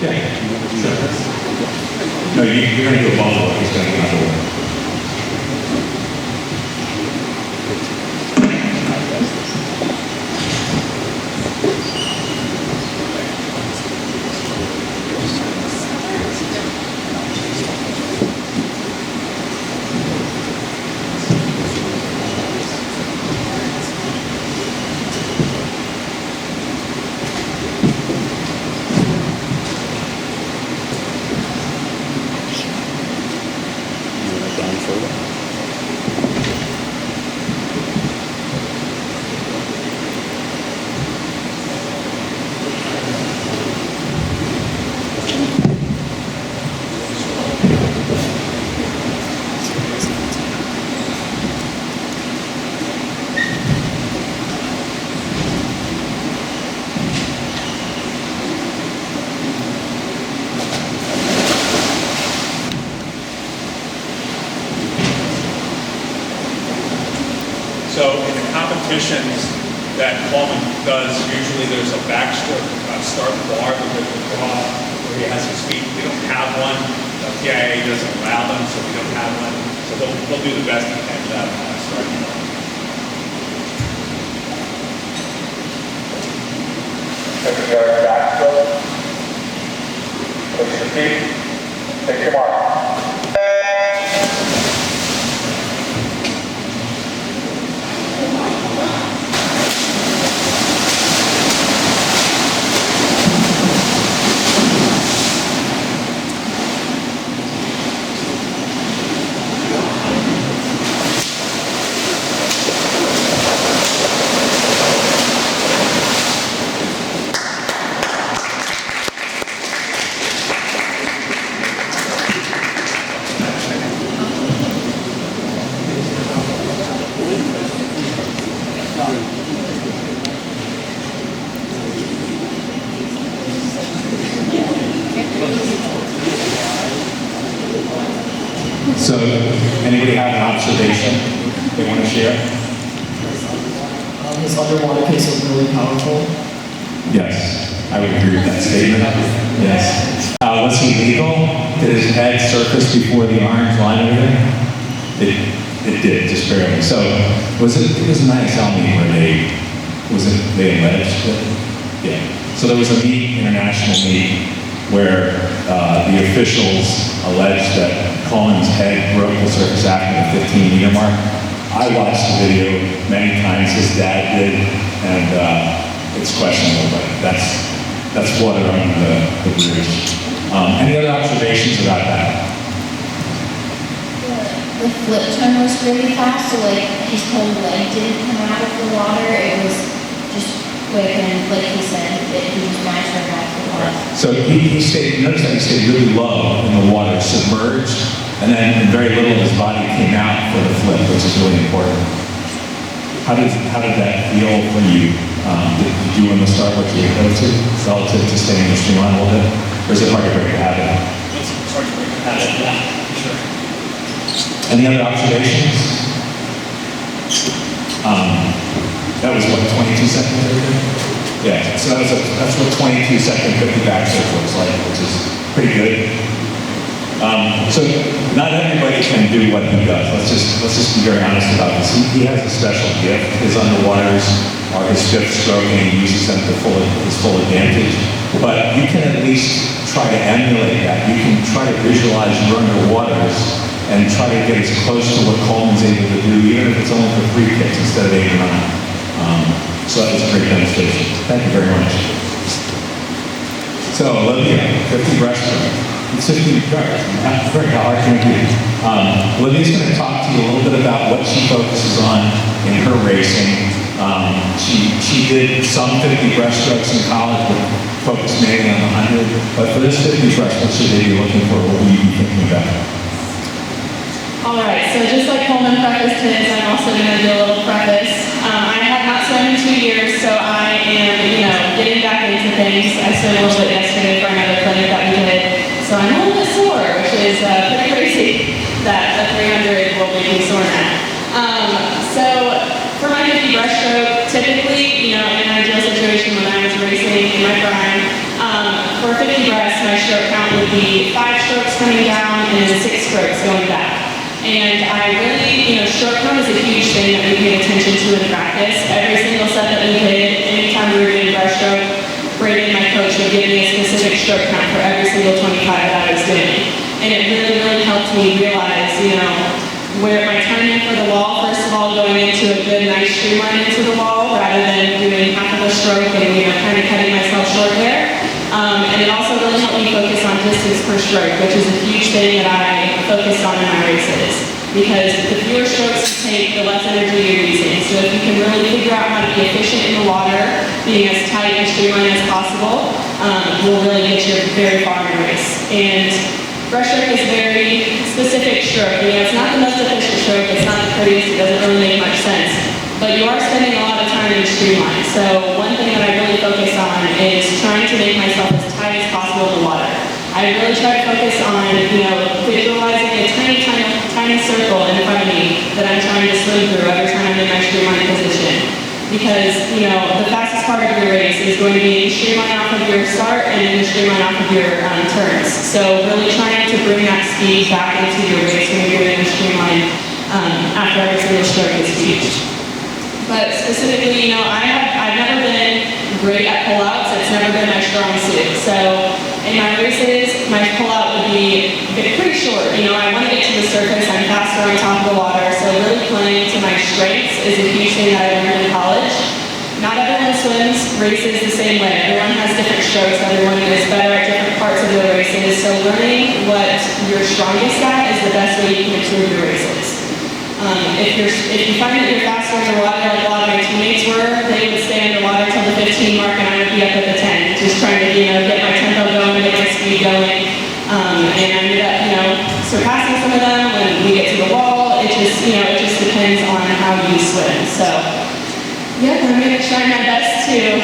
Yeah. No, you're going to do a buffalo. He's going to do underwater. So in the competitions that Coleman does, usually there's a backstroke start bar with the draw where he has his feet. We don't have one. The PIA doesn't allow them, so we don't have one. So they'll do the best they can to start the bar. Take your backstroke. Push your feet share? His underwater kids are really powerful. Yes, I would agree with that statement. Yes. Was he legal? Did his head surface before the arms line everything? It did, just barely. So it was an ISL meet where they alleged that? Yeah. So there was a international meet, where the officials alleged that Coleman's head broke the surface after the 15-meter mark. I watched the video many times, his dad did, and it's questionable, but that's water under the bridge. Any other observations about that? The flip turn was really fast, so like his whole leg didn't come out of the water. It was just quick, and like he said, he was naturally off the water. So he stayed, notice that he stayed really low in the water, submerged, and then very little of his body came out for the flip, which is really important. How did that feel when you, did you want to start what you go to, relative to staying in the streamline a little bit? Or is it hard to break the habit? It's hard to break the habit, yeah, sure. Any other observations? That was what, 22 seconds everything? Yeah, so that's what 22-second 50 backstroke looks like, which is pretty good. So not everybody can do what he does. Let's just be very honest about this. He has a special gift. His underwaters are his fifth stroke, and he uses them to his full advantage. But you can at least try to emulate that. You can try to visualize your underwaters and try to get as close to what Coleman's able to do, even if it's only for 3 kicks instead of 8 or 9. So that was a great demonstration. Thank you very much. So Olivia, 50 breaststroke. It's 50 yards. How hard can it be? Olivia's going to talk to you a little bit about what she focuses on in her racing. She did some 50 breaststrokes in college, but focused mainly on the 100. But for this 50 breast, what should they be looking for? What will you be thinking about? All right, so just like Coleman prefaced his, I'm also going to do a little preface. I have not swum in 2 years, so I am, getting back into things. I swam a little bit yesterday for another clinic that we did, so I'm a little bit sore, which is pretty crazy that a 300 will make me sore now. So for my 50 breaststroke, typically, in an ideal situation when I was racing in my prime, for 50 breasts, my stroke count would be 5 strokes coming down and 6 strokes going back. And I really, stroke count is a huge thing that we paid attention to in practice. Every single set that we did, anytime we were doing breaststroke, Brayden, my coach, would give me a specific stroke count for every single 25 that I was doing. And it really, really helped me realize, where my timing for the wall, first of all, going into a good, nice streamline into the wall, rather than doing half of a stroke and, kind of cutting myself short there. And it also really helped me focus on distance per stroke, which is a huge thing that I focus on in my races. Because the fewer strokes you take, the less energy you're using. So if you can really figure out how to be efficient in the water, being as tight and streamlined as possible, will really get you very far in a race. And breaststroke is a very specific stroke. It's not the most efficient stroke, it's not the prettiest, it doesn't really make much sense. But you are spending a lot of time in the streamline. So one thing that I really focus on is trying to make myself as tight as possible in the water. I really try to focus on, visualizing a tiny circle in front of me that I'm trying to swim through every time I'm in my streamline position. Because, the fastest part of your race is going to be in the streamline off of your start and in the streamline off of your turns. So really trying to bring that speed back into your race when you're doing the streamline after every single stroke is huge. But specifically, I've never been great at pullouts. It's never been my strong suit. So in my races, my pullout would be pretty short. I want to get to the surface. I'm faster on top of the water. So really playing to my strengths is a huge thing that I learned in college. Not everyone swims races the same way. Everyone has different strokes. Everyone is better at different parts of their races. So learning what you're strongest at is the best way you can improve your races. If you find that you're faster underwater, like a lot of my teammates were, they would stay underwater until the 15 mark and I would be up at the 10, just trying to, get my tempo going, get my speed going. And I ended up, surpassing some of them when we get to the wall. It just depends on how you swim. So, yeah, I'm going to try my best to,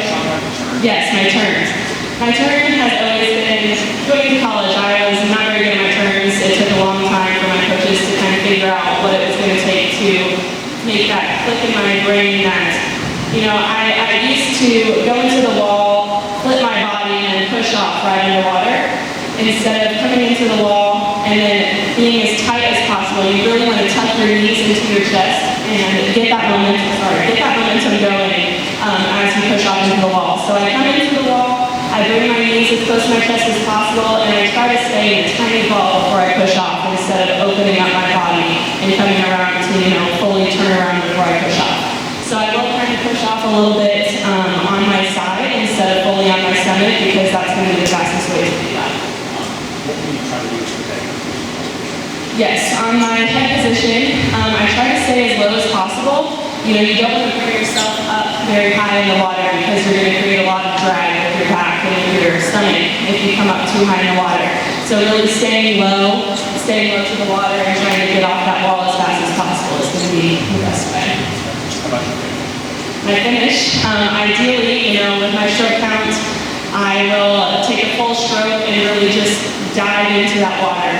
yes, my turns. My turn has always been, going to college, I was not very good at my turns. It took a long time for my coaches to kind of figure out what it was going to take to make that click in my brain that, I used to go into the wall, flip my body, and push off right underwater. Instead of coming into the wall and then being as tight as possible, you really want to tuck your knees into your chest and get that momentum going as you push off into the wall. So I come into the wall, I bring my knees as close to my chest as possible, and I try to stay in a tiny ball before I push off instead of opening up my body and coming around to, fully turn around before I push off. So I will kind of push off a little bit on my side instead of fully on my stomach because that's going to be the fastest way to do that. What will you try to reach today? Yes, on my head position, I try to stay as low as possible. You don't want to bring yourself up very high in the water because you're going to create a lot of drag with your back and with your stomach if you come up too high in the water. So really staying low to the water and trying to get off that wall as fast as possible is going to be the best way. How about you? My finish, ideally, with my stroke count, I will take a full stroke and really just dive into that water.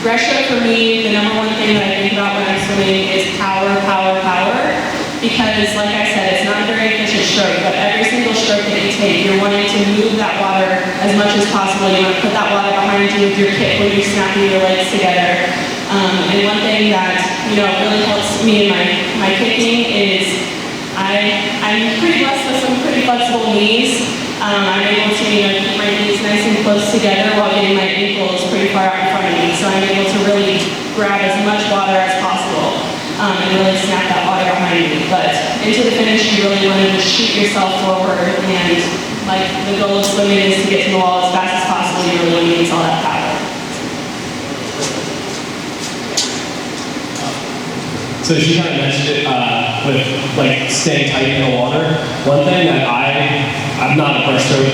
Breaststroke for me, the number one thing that I think about when I'm swimming is power, power, power. Because like I said, it's not a very efficient stroke, but every single stroke that you take, you're wanting to move that water as much as possible. You want to put that water behind you with your kick when you're snapping your legs together. And one thing that, really helps me in my kicking is I'm pretty blessed with some pretty flexible knees. I'm able to, keep my knees nice and close together while getting my ankles pretty far out in front of me. So I'm able to really grab as much water as possible and really snap that water behind me. But into the finish, you really want to just shoot yourself forward. And like the goal of swimming is to get to the wall as fast as possible. You really want to use all that power. So she kind of mentioned it with staying tight in the water. One thing that I'm not a breaststroke,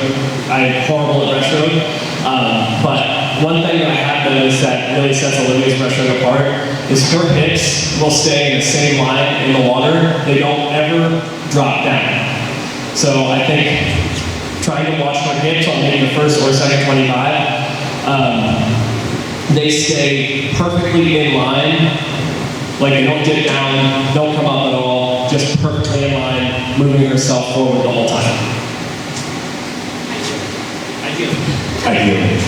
I'm horrible at breaststroke, but one thing that I have noticed that really sets Olivia's breaststroke apart is her hips will stay in the same line in the water. They don't ever drop down. So I think trying to watch her hips on maybe the first or second 25, they stay perfectly in line. Like they don't dip down, don't come up at all, just perfectly in line, moving herself forward the whole time. Ideally.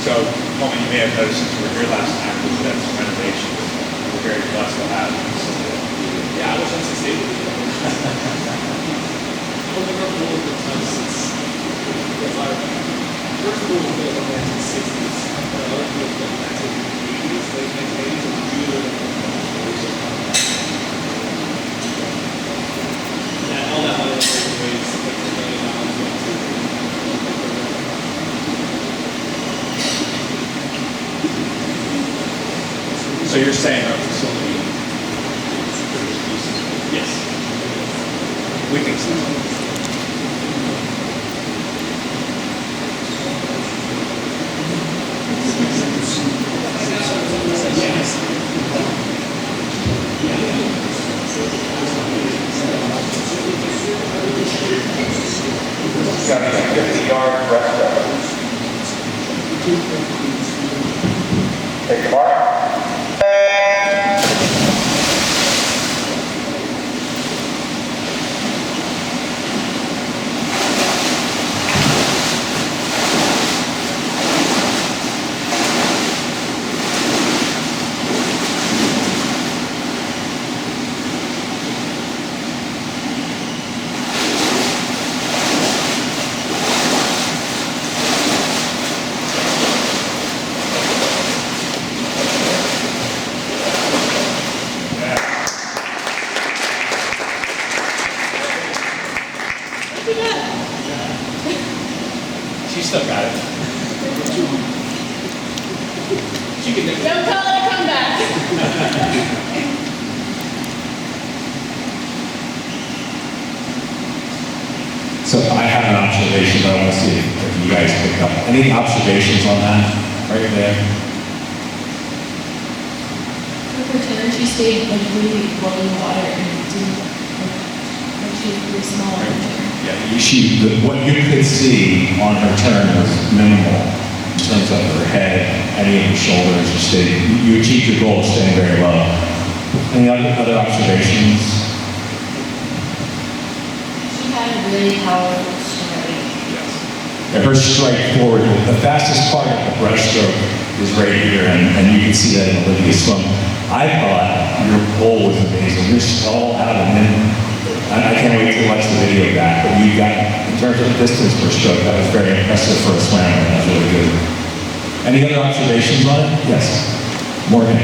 So, Coleman, you may have noticed since we were here last time, we've done some renovations. We're very blessed to have you. So, Yeah, I wish I could stay with you. Open up pool has been done since the fire. First pool was built in the 1960s. Other pool was built in the 1980s, late 1980s, and June. Yeah, all that money was raised like $1 million. So you're saying our facility is pretty decent? Yes. We think so. Got a 50-yard breaststroke. Take the mark. She still got it. She can never. Don't call it a comeback. So I have an observation that I want to see if you guys picked up. Any observations on that right there? With her turn, she stayed like really low in the water and didn't, like she was really small in her turn. Yeah, what you could see on her turn was minimal in terms of her head, any of her shoulders. You achieved your goal of staying very low. Any other observations? She had a really powerful strike. Yeah, her strike forward, the fastest part of the breaststroke is right here, and you can see that in Olivia's swim. I thought your pole was amazing. You're stall out of minute. I can't wait to watch the video back, but you got, in terms of distance per stroke, that was very impressive for a swimmer. That was really good. Any other observations on it? Yes. Morgan.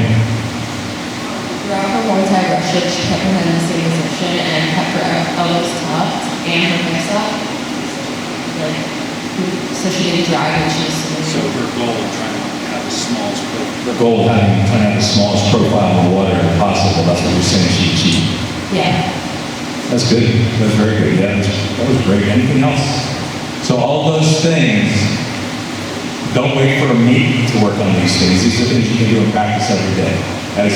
Throughout her one-time rushes, she kept her head in the same position and kept her elbows tucked and her hips up. Like, so she didn't drive when she was swimming. So her goal of trying to have the smallest profile. The goal of trying to have the smallest profile in the water if possible. That's what you're saying she achieved. Yeah. That's good. That's very good. Yeah, that was great. Anything else? So all those things, don't wait for a meet to work on these things. These are things you can do in practice every day. As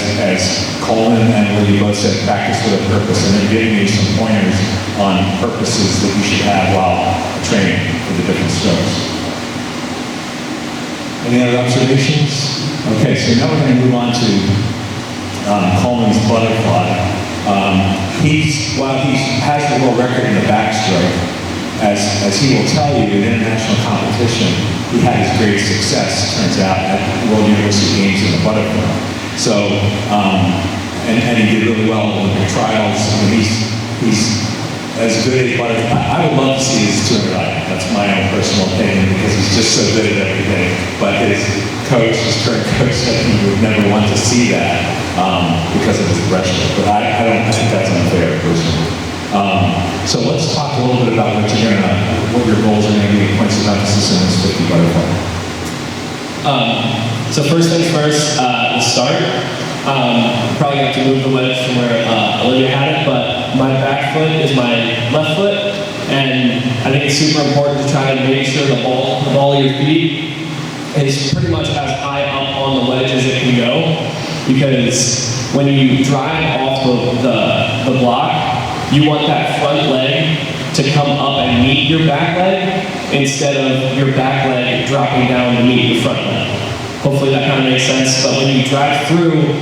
Coleman and Olivia both said, practice with a purpose, and they're giving you some pointers on purposes that you should have while training for the different strokes. Any other observations? Okay, so now we're going to move on to Coleman's butterfly. While he has the world record in the backstroke, as he will tell you, in international competition, he had his greatest success, turns out, at World University Games in the butterfly. So, and he did really well in the trials. I mean, he's as good as butterfly. I would love to see his 200 item. That's my own personal opinion because he's just so good at everything. But his current coach, said he would never want to see that because of his breaststroke. But I think that's unfair, personally. So let's talk a little bit about what your goals are going to be, points of emphasis in this 50 butterfly. So first things first, the start. Probably have to move the wedge from where Olivia had it, but my back foot is my left foot, and I think it's super important to try to make sure the ball of your feet is pretty much as high up on the wedge as it can go, because when you drive off the block, you want that front leg to come up and meet your back leg instead of your back leg dropping down to meet your front leg. Hopefully that kind of makes sense, but when you drive through,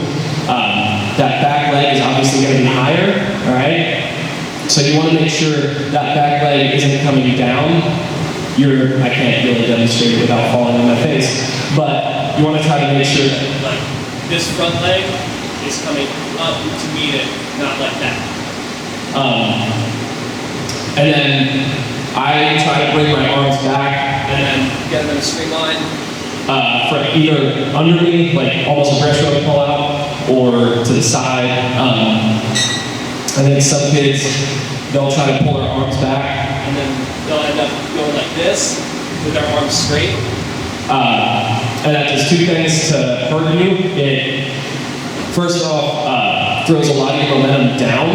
that back leg is obviously going to be higher, all right? So you want to make sure that back leg isn't coming down. I can't really demonstrate it without falling on my face, but you want to try to make sure that like this front leg is coming up to meet it, not like that. And then I try to bring my arms back and then get them in a straight line for either under me, like almost a breaststroke pull out, or to the side. I think some kids, they'll try to pull their arms back and then they'll end up going like this with their arms straight. And that does two things to hurt you. It, first off, throws a lot of your momentum down.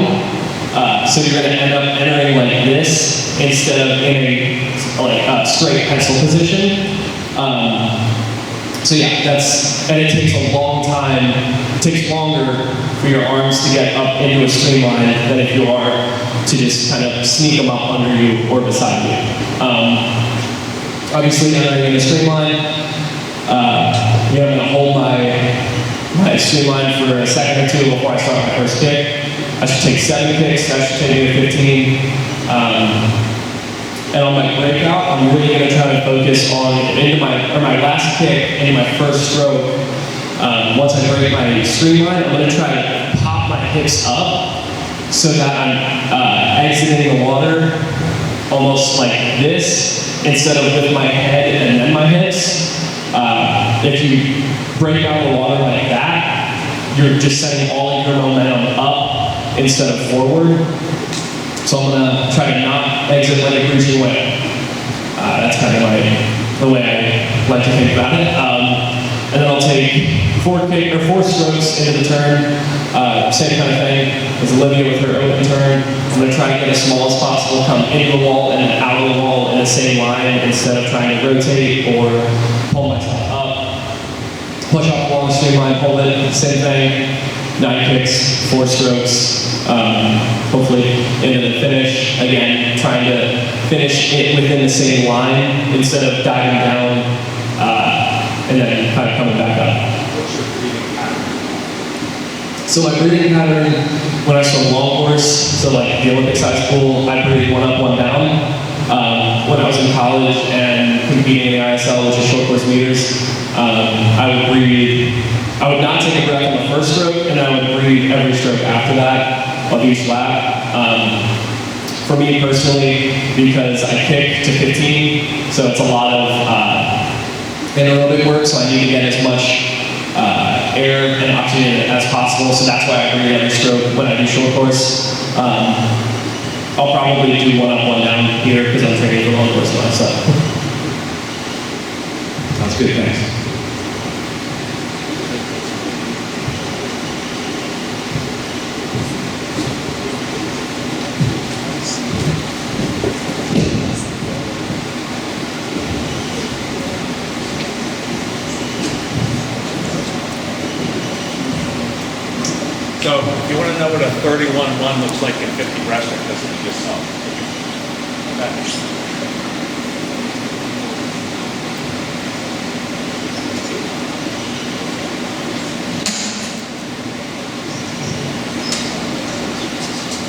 So you're going to end up entering like this instead of in a straight pencil position. So yeah, and it takes a long time, it takes longer for your arms to get up into a streamline than if you are to just kind of sneak them up under you or beside you. Obviously, entering in a streamline, I'm going to hold my streamline for a second or two before I start my first kick. I should take 7 kicks, that should take me to 15. And on my breakout, I'm really going to try to focus on my last kick into my first stroke. Once I break my streamline, I'm going to try to pop my hips up so that I'm exiting the water almost like this instead of with my head and then my hips. If you break out the water like that, you're just sending all of your momentum up instead of forward. So I'm gonna try to not exit when you're reaching away. That's kind of the way I like to think about it. And then I'll take 4 strokes into the turn. Same kind of thing as Olivia with her open turn. I'm going to try to get as small as possible, come into the wall and then out of the wall in the same line instead of trying to rotate or pull myself up. Push off the wall in the same line, hold it, same thing. 9 kicks, 4 strokes, hopefully into the finish. Again, trying to finish it within the same line instead of diving down and then kind of coming back up. What's your breathing pattern? So my breathing pattern, when I swim long course, so like the Olympic size pool, I breathe 1 up, 1 down. When I was in college and competing in the ISL, which is short course meters, I would not take a breath on the first stroke, and I would breathe every stroke after that of each lap. For me personally, because I kick to 15, so it's a lot of anaerobic work, so I need to get as much air and oxygen as possible, so that's why I breathe every stroke when I do short course. I'll probably do 1 up, 1 down here because I'm training for long course now, so. Sounds good, thanks. So if you want to know what a 31-1 looks like in 50 breaststroke, that's what you just saw.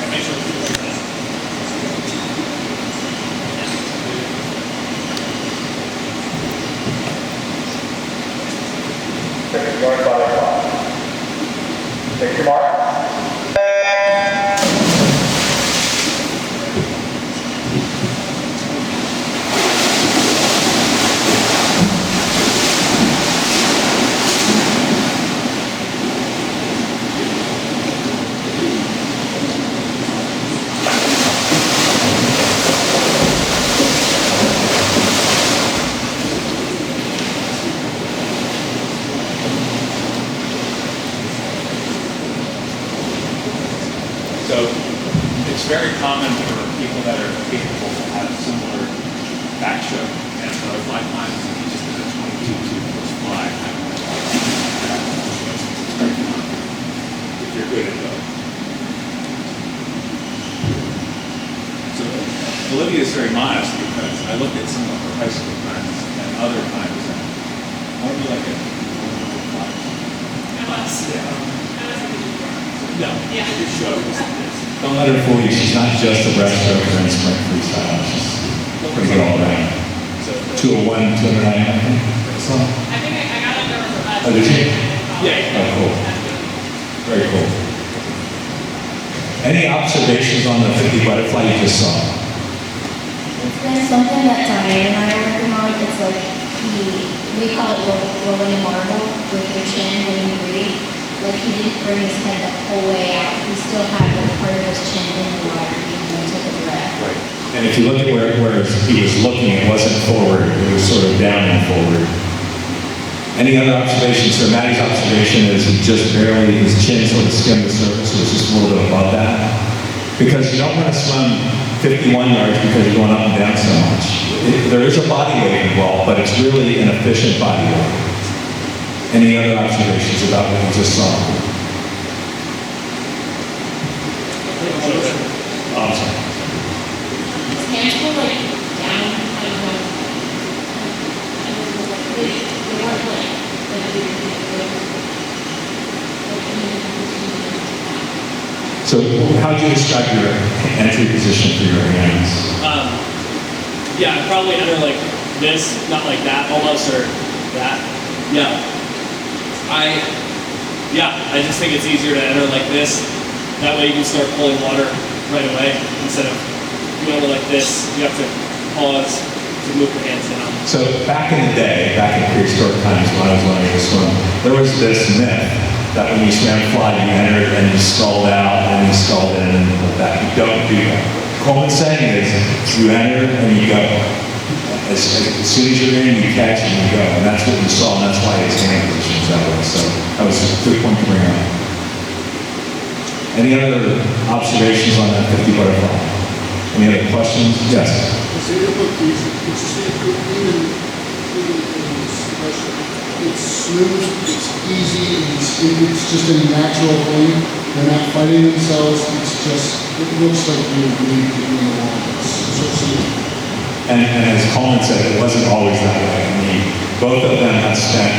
And make sure to do that. 50-yard butterfly. Take your mark. So it's very common for people that are capable to have similar backstroke. And so my client he just did a 22-2 first fly. It's very common if you're good at both. So Olivia is very modest because I look at some of her high school times and other times and won't be like a 1.5. I was. No, Yeah. you show. Don't let her fool you, she's not just a breaststroke and sprint freestyle, she's pretty good all around. 201, 209, I think. So, I think I got it over for us. oh, did you? Yeah. Oh, cool. Very cool. Any observations on the 50 butterfly you just saw? It's been something that Diane and I are working on. It's like we call it rolling marble with your chin when you breathe. Like he didn't bring his head the whole way out. He still had like part of his chin in the water even though he took a breath. Right. And if you look at where he was looking, it wasn't forward, it was sort of down and forward. Any other observations? So Maddie's observation is just barely, his chin sort of skimmed the surface, it was just a little bit above that. Because you don't want to swim 51 yards because you're going up and down so much. There is a body weight involved, but it's really an efficient body weight. Any other observations about what you just saw? Oh, I'm sorry. His hands were like down, kind of they weren't So how would you describe your entry position for your hands? Yeah, I'd probably enter like this, not like that almost, or that. Yeah. I just think it's easier to enter like this. That way you can start pulling water right away instead of going like this. You have to pause to move your hands down. So back in the day, back in prehistoric times when I was learning to swim, there was this myth that when you swam fly, you entered and you stalled out and you stalled in and that. You don't do that. Coleman's saying is you enter and you go. As soon as you're in, you catch and you go. And that's what we saw, and that's why his hand position was that way. So that was a good point to bring up. Any other observations on that 50 butterfly? Any other questions? Yes. It's smooth, it's easy, it's just a natural thing. They're not fighting themselves. It looks like you're really doing the wall. And as Coleman said, it wasn't always that way. I mean, both of them have spent,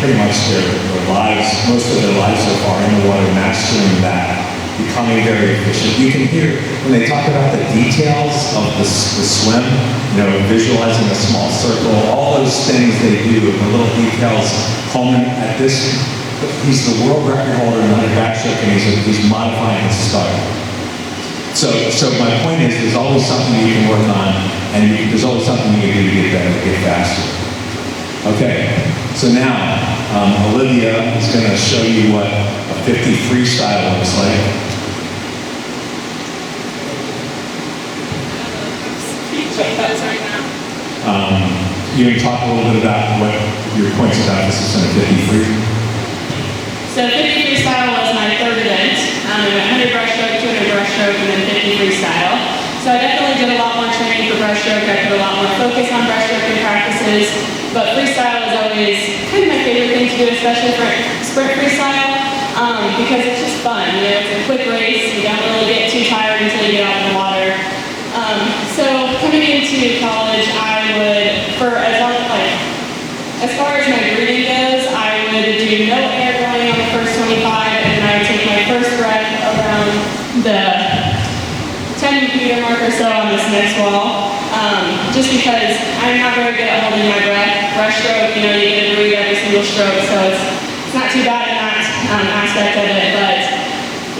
pretty much their lives, most of their lives so far in the water, mastering that, becoming very efficient. You can hear when they talk about the details of the swim, visualizing a small circle, all those things they do, the little details. Coleman, he's the world record holder in the backstroke, and he's modifying his start. So my point is, there's always something you can work on, and there's always something you can do to get better, to get faster. Okay, so now Olivia is going to show you what a 50 freestyle looks like. You can talk a little bit about what your points of emphasis on a 50 free. So 50 freestyle was my third event. I went 100 breaststroke, 200 breaststroke, and then 50 freestyle. So I definitely did a lot more training for breaststroke. I put a lot more focus on breaststroke in practices. But freestyle is always kind of my favorite thing to do, especially for sprint freestyle, because it's just fun. It's a quick race. You don't really get too tired until you get out in the water. So coming into college, I would, as far as my breathing goes, I would do no air going on the first 25, and then I would take my first breath around the 10-meter mark or so on this next wall, just because I'm not very good at holding my breath. Breaststroke, you get to breathe every single stroke, so it's not too bad in that aspect of it, but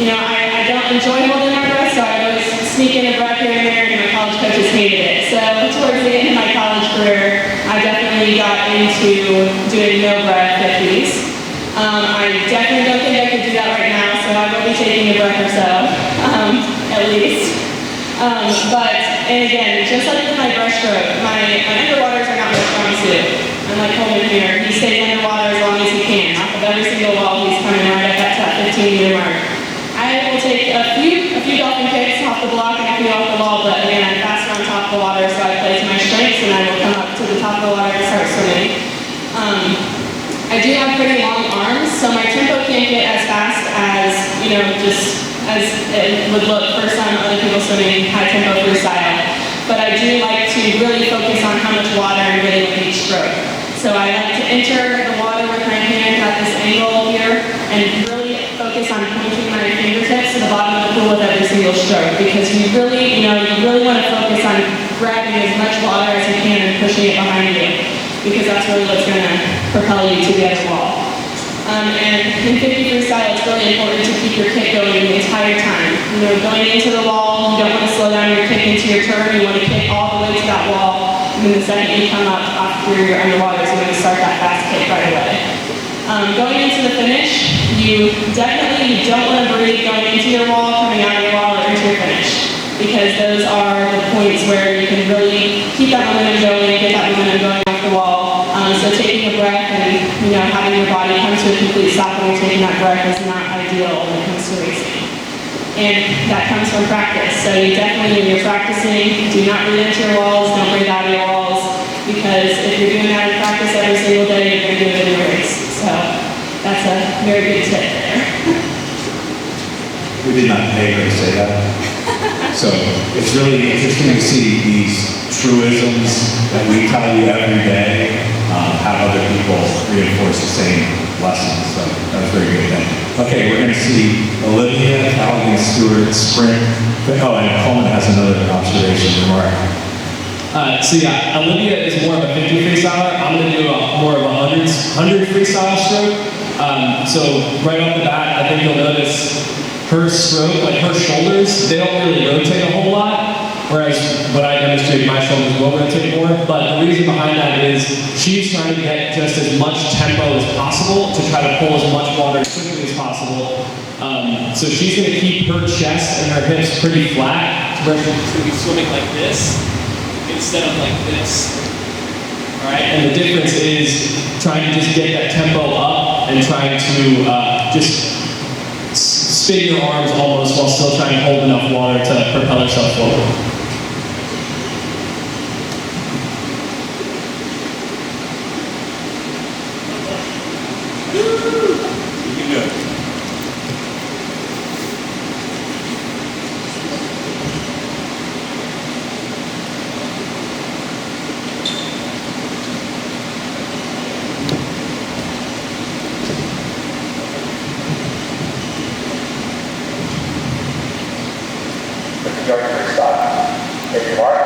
I don't enjoy holding my breath, so I always sneak in a breath here and there, and my college coaches hated it. So towards the end of my college career, I definitely got into doing no breath 50s. I definitely don't think I could do that right now, so I will be taking a breath or so, at least. And again, just like with my breaststroke, my underwaters are not my strong suit. Unlike Coleman here, he stays underwater as long as he can. Off of every single wall, he's coming right up that 15-meter mark. I will take a few dolphin kicks off the block and a few off the wall, but again, I'm faster on top of the water, so I play to my strengths, and I will come up to the top of the water and start swimming. I do have pretty long arms, so my tempo can't get as fast as, just as it would look for some other people swimming high tempo freestyle. But I do like to really focus on how much water I'm getting with each stroke. So I like to enter the water with my hand at this angle here, and really focus on pointing my fingertips to the bottom of the pool with every single stroke, because you really want to focus on grabbing as much water as you can and pushing it behind you, because that's really what's going to propel you to the other wall. And in 50 freestyle, it's really important to keep your kick going the entire time. Going into the wall, you don't want to slow down your kick into your turn. You want to kick all the way to that wall, and then the second you come up after you're underwater, so you want to start that fast kick right away. Going into the finish, you definitely don't want to breathe going into your wall, coming out of your wall, or into your finish, because those are the points where you can really keep that momentum going, get that momentum going off the wall. So taking a breath and having your body come to a complete stop when you're taking that breath is not ideal when it comes to racing. And that comes from practice. So you definitely, when you're practicing, do not breathe into your walls, don't breathe out of your walls, because if you're doing that in practice every single day, you're going to do it in your race. So that's a very good tip there. We did not pay her to say that. So it's really interesting to see these truisms that we tell you every day, have other people reinforce the same lessons. So that was very good then. Okay, we're going to see Olivia, Stewart, sprint. Oh, and Coleman has another observation remark. Olivia is more of a 50 freestyler. I'm going to do more of a 100 freestyle stroke. So right off the bat, I think you'll notice her stroke, like her shoulders, they don't really rotate a whole lot. Whereas when I demonstrate, my shoulders will rotate more. But the reason behind that is she's trying to get just as much tempo as possible to try to pull as much water as quickly as possible. So she's going to keep her chest and her hips pretty flat. Where she's going to be swimming like this instead of like this. All right, and the difference is trying to just get that tempo up and trying to just spin your arms almost while still trying to hold enough water to propel yourself forward. You can do it. Start your freestyle. Take your mark.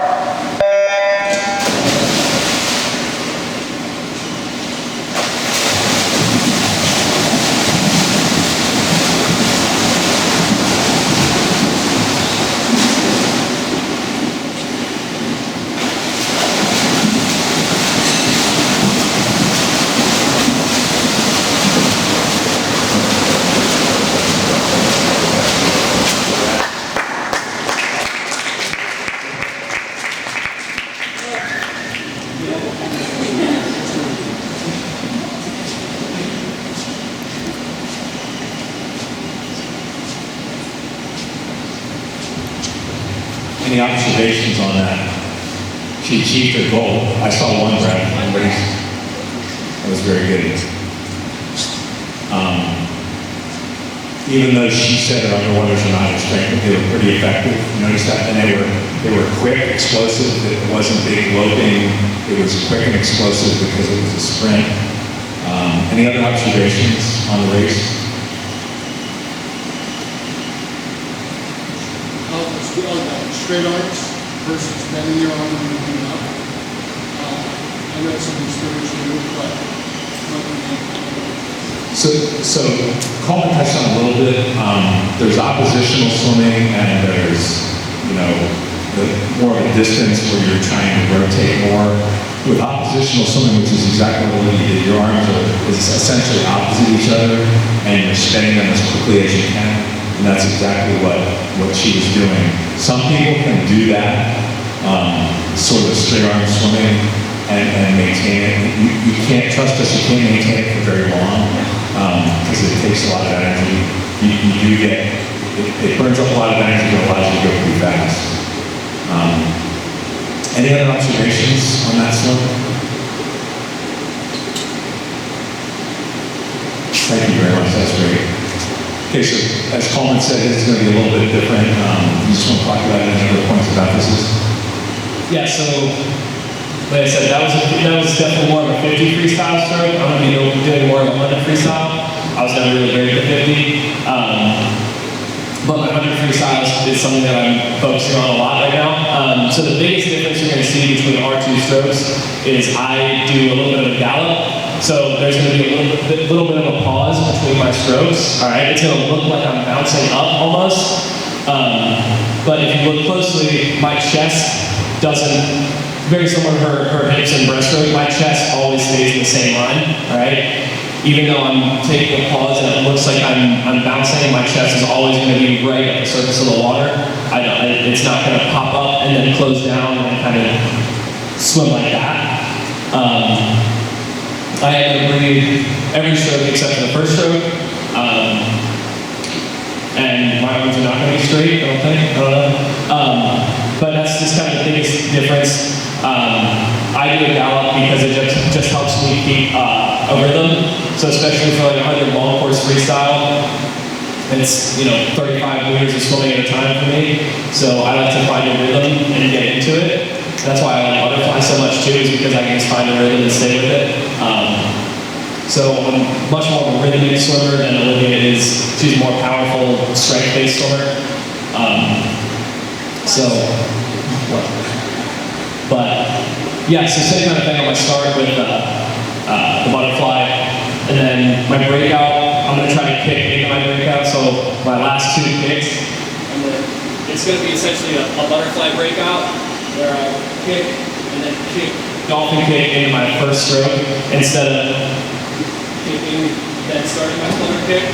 Any observations on that? She achieved her goal. I saw one grab in the race. That was very good. Even though she said her underwaters are not her strength, they were pretty effective. You notice that? And they were quick, explosive. It wasn't big loping. It was quick and explosive because it was a sprint. Any other observations on the race? Straight arms versus bending your arm and moving up. I read some experience with it, but So Coleman touched on a little bit. There's oppositional swimming and there's, more of a distance where you're trying to rotate more. With oppositional swimming, which is exactly what Olivia did, your arms are essentially opposite each other and you're spinning them as quickly as you can. And that's exactly what she was doing. Some people can do that, sort of straight arm swimming and maintain it. You can't trust us, you can't maintain it for very long because it takes a lot of energy. It burns up a lot of energy and allows you to go pretty fast. Any other observations on that swim? Thank you very much, that's great. Okay, so as Coleman said, it's going to be a little bit different. You just want to talk about any other points of emphasis? Yeah, so like I said, that was definitely more of a 50 freestyle stroke. I'm going to be doing more of a 100 freestyle. I was never really great at 50. But my 100 freestyles is something that I'm focusing on a lot right now. So the biggest difference you're going to see between our two strokes is I do a little bit of a gallop. So there's going to be a little bit of a pause between my strokes. All right, it's going to look like I'm bouncing up almost. But if you look closely, my chest doesn't, very similar to her hips and breaststroke, my chest always stays in the same line. All right, even though I'm taking a pause and it looks like I'm bouncing, my chest is always going to be right at the surface of the water. It's not going to pop up and then close down and kind of swim like that. I had to breathe every stroke except for the first stroke. And my arms are not going to be straight, I don't know. But that's just kind of the biggest difference. I do a gallop because it just helps me keep a rhythm. So especially for like 100 long course freestyle, it's 35 meters of swimming at a time for me. So I like to find a rhythm and get into it. That's why I like butterfly so much too, is because I can just find a rhythm and stay with it. So I'm much more of a rhythmic swimmer than Olivia is. She's a more powerful, strength-based swimmer. Yeah, so same kind of thing. I'm going to start with the butterfly, and then my breakout, I'm going to try to kick into my breakout. So my last two kicks, It's going to be essentially a butterfly breakout where I kick and then kick, dolphin kick into my first stroke instead of kicking, then starting my flutter kick.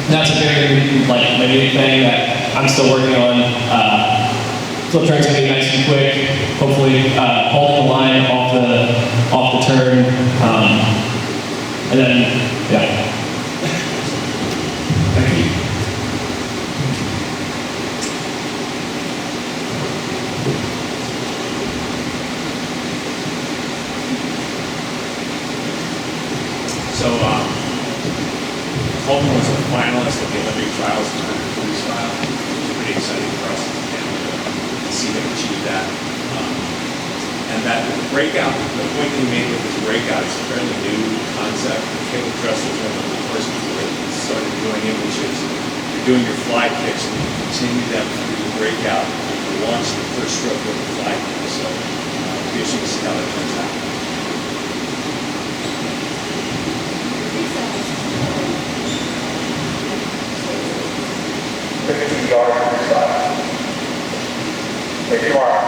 That's a very minute thing that I'm still working on. Flip turn's gonna be nice and quick. Hopefully, holding the line off the turn, and then yeah. Thank you. Coleman was a finalist at the Olympic trials in freestyle. It was pretty exciting for us to see him achieve that. And that breakout, the point that he made with his breakout is a fairly new concept. Caleb Dress was one of the first people that started doing it, which is you're doing your fly kicks and you continue them through the breakout to launch the first stroke with the fly kick. So we should see how that turns out. 50-yard freestyle. Take your mark.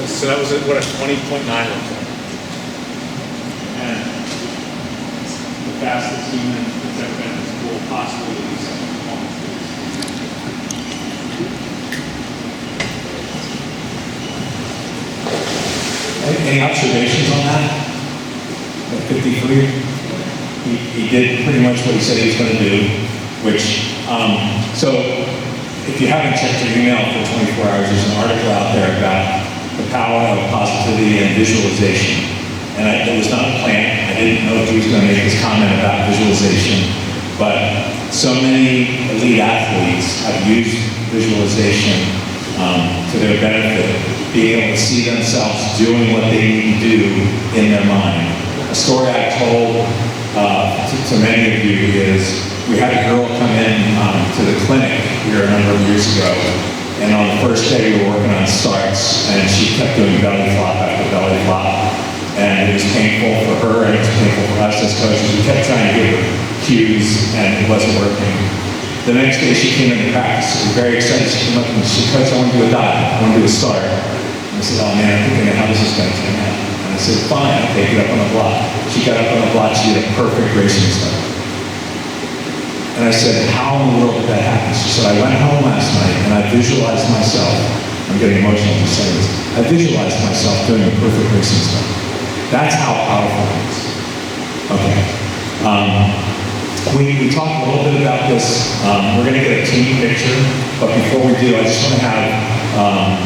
So that was what a 20.9 looks like. And the fastest human that's ever been in this pool, possibly at least Any observations on that? At 53? He did pretty much what he said he was going to do, which, so if you haven't checked your email for 24 hours, there's an article out there about the power of positivity and visualization. And it was not a plan. I didn't know if he was going to make this comment about visualization, but so many elite athletes have used visualization to their benefit, being able to see themselves doing what they need to do in their mind. A story I told to many of you is we had a girl come in to the clinic here a number of years ago. And on the first day, we were working on starts, and she kept doing belly flop after belly flop. And it was painful for her, and it was painful for us as coaches. We kept trying to give her cues, and it wasn't working. The next day, she came into practice. We were very excited. She came up and she said, "Coach, I want to do a dive. I want to do a start." And I said, "Oh man, I'm thinking of how this is going to turn out." And I said, "Fine, okay, get up on the block." She got up on the block. She did a perfect racing start. And I said, "How in the world did that happen?" She said, "I went home last night and I visualized myself." I'm getting emotional to say this. I visualized myself doing a perfect racing start. That's how powerful it is. Okay. We talked a little bit about this. We're going to get a team picture, but before we do, I just want to have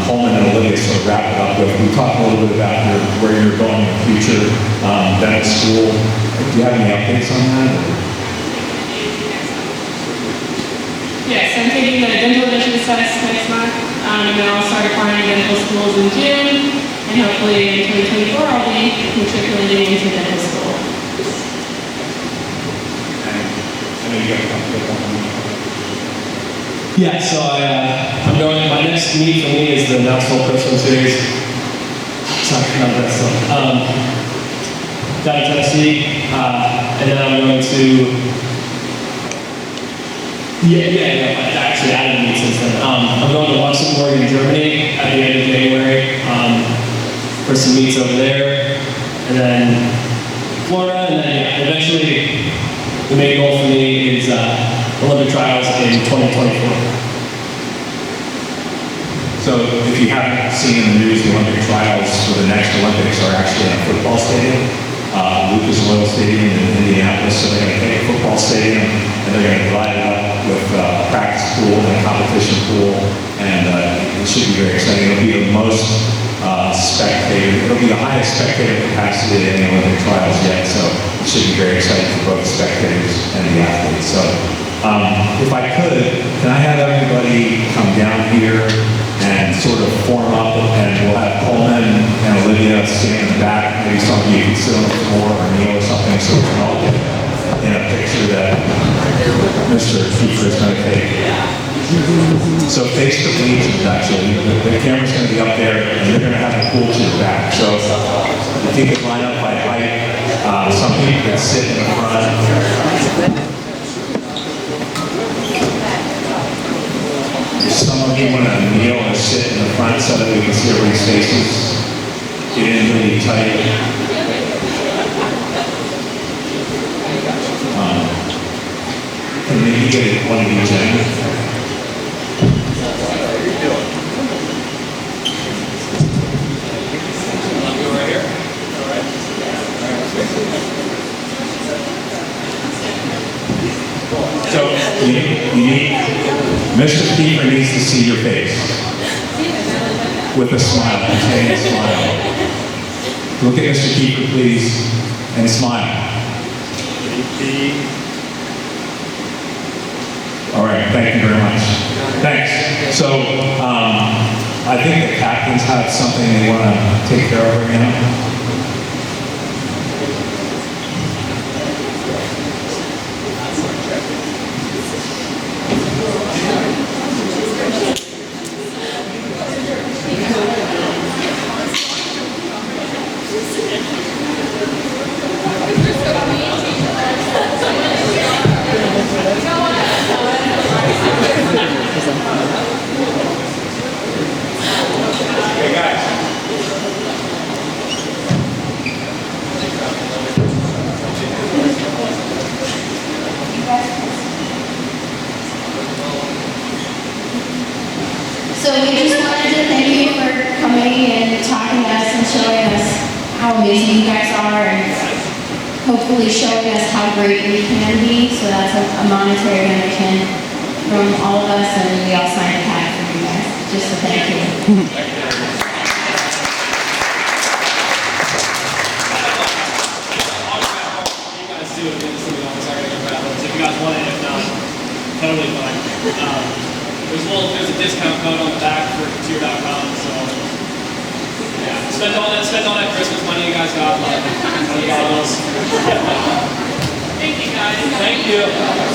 Coleman and Olivia sort of wrap it up with. We talked a little bit about where you're going in the future, dental school. Do you have any updates on that? Yes, I'm taking the dental admissions test next month, and then I'll start applying to dental schools in June, and hopefully in 2024 I'll be matriculating into dental school. And I know you got a couple of them. Yeah, so I'm going, my next meet for me is the Knoxville Christmas Series. Sorry, not that stuff. Down in Tennessee, and then I'm going to, I actually added a meet since then. I'm going to Luxembourg in Germany at the end of January for some meets over there, and then Florida, and then eventually the main goal for me is Olympic trials in 2024. So if you haven't seen in the news, the Olympic trials for the next Olympics are actually in a football stadium, Lucas Oil Stadium in Indianapolis. So they're going to take a football stadium and they're going to divide it up with a practice pool and a competition pool, and it should be very exciting. It'll be the most it'll be the highest spectator capacity in the Olympic trials yet, so it should be very exciting for both the spectators and the athletes. So if I could, can I have everybody come down here and sort of form up, and we'll have Coleman and Olivia stand in the back. Maybe some of you can sit on the floor or kneel or something, so we can all get in a picture that Mr. Kiefer is going to take. So face the bleachers, actually. The camera's going to be up there, and you're going to have a pool to the back. So if you could line up by height, some people can sit in the front. Some of you want to kneel or sit in the front so that we can see everybody's faces. Get in really tight. Can maybe get one of each end? Right here. So you need, Mr. Kiefer needs to see your face with a smile, contain a smile. Look at Mr. Kiefer, please, and smile. All right, thank you very much. Thanks. So I think the captains have something they want to take care of right now. Hey, guys. So we just wanted to thank you for coming and talking to us and showing us how amazing you guys are and hopefully showing us how great we can be. So that's a monetary donation from all of us, and we all signed a pack for you guys, just to thank you. You guys do it, get something on the second grab. If you guys want it, if not, totally fine. There's a discount code on the back for tier.com, so yeah. Spend all that Christmas money you guys got on bottles. Thank you, guys. Thank you.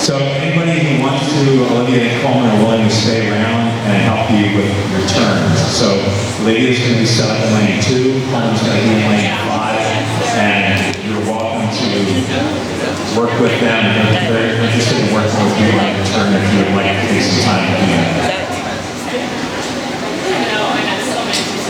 So anybody who wants to, Olivia and Coleman are willing to stay around and help you with your turns. So Olivia's going to be set up in lane 2, Coleman's going to be in lane 5, and you're welcome to work with them. They're interested in working with you on your turn if you would like to take some time to do that. I know so many things.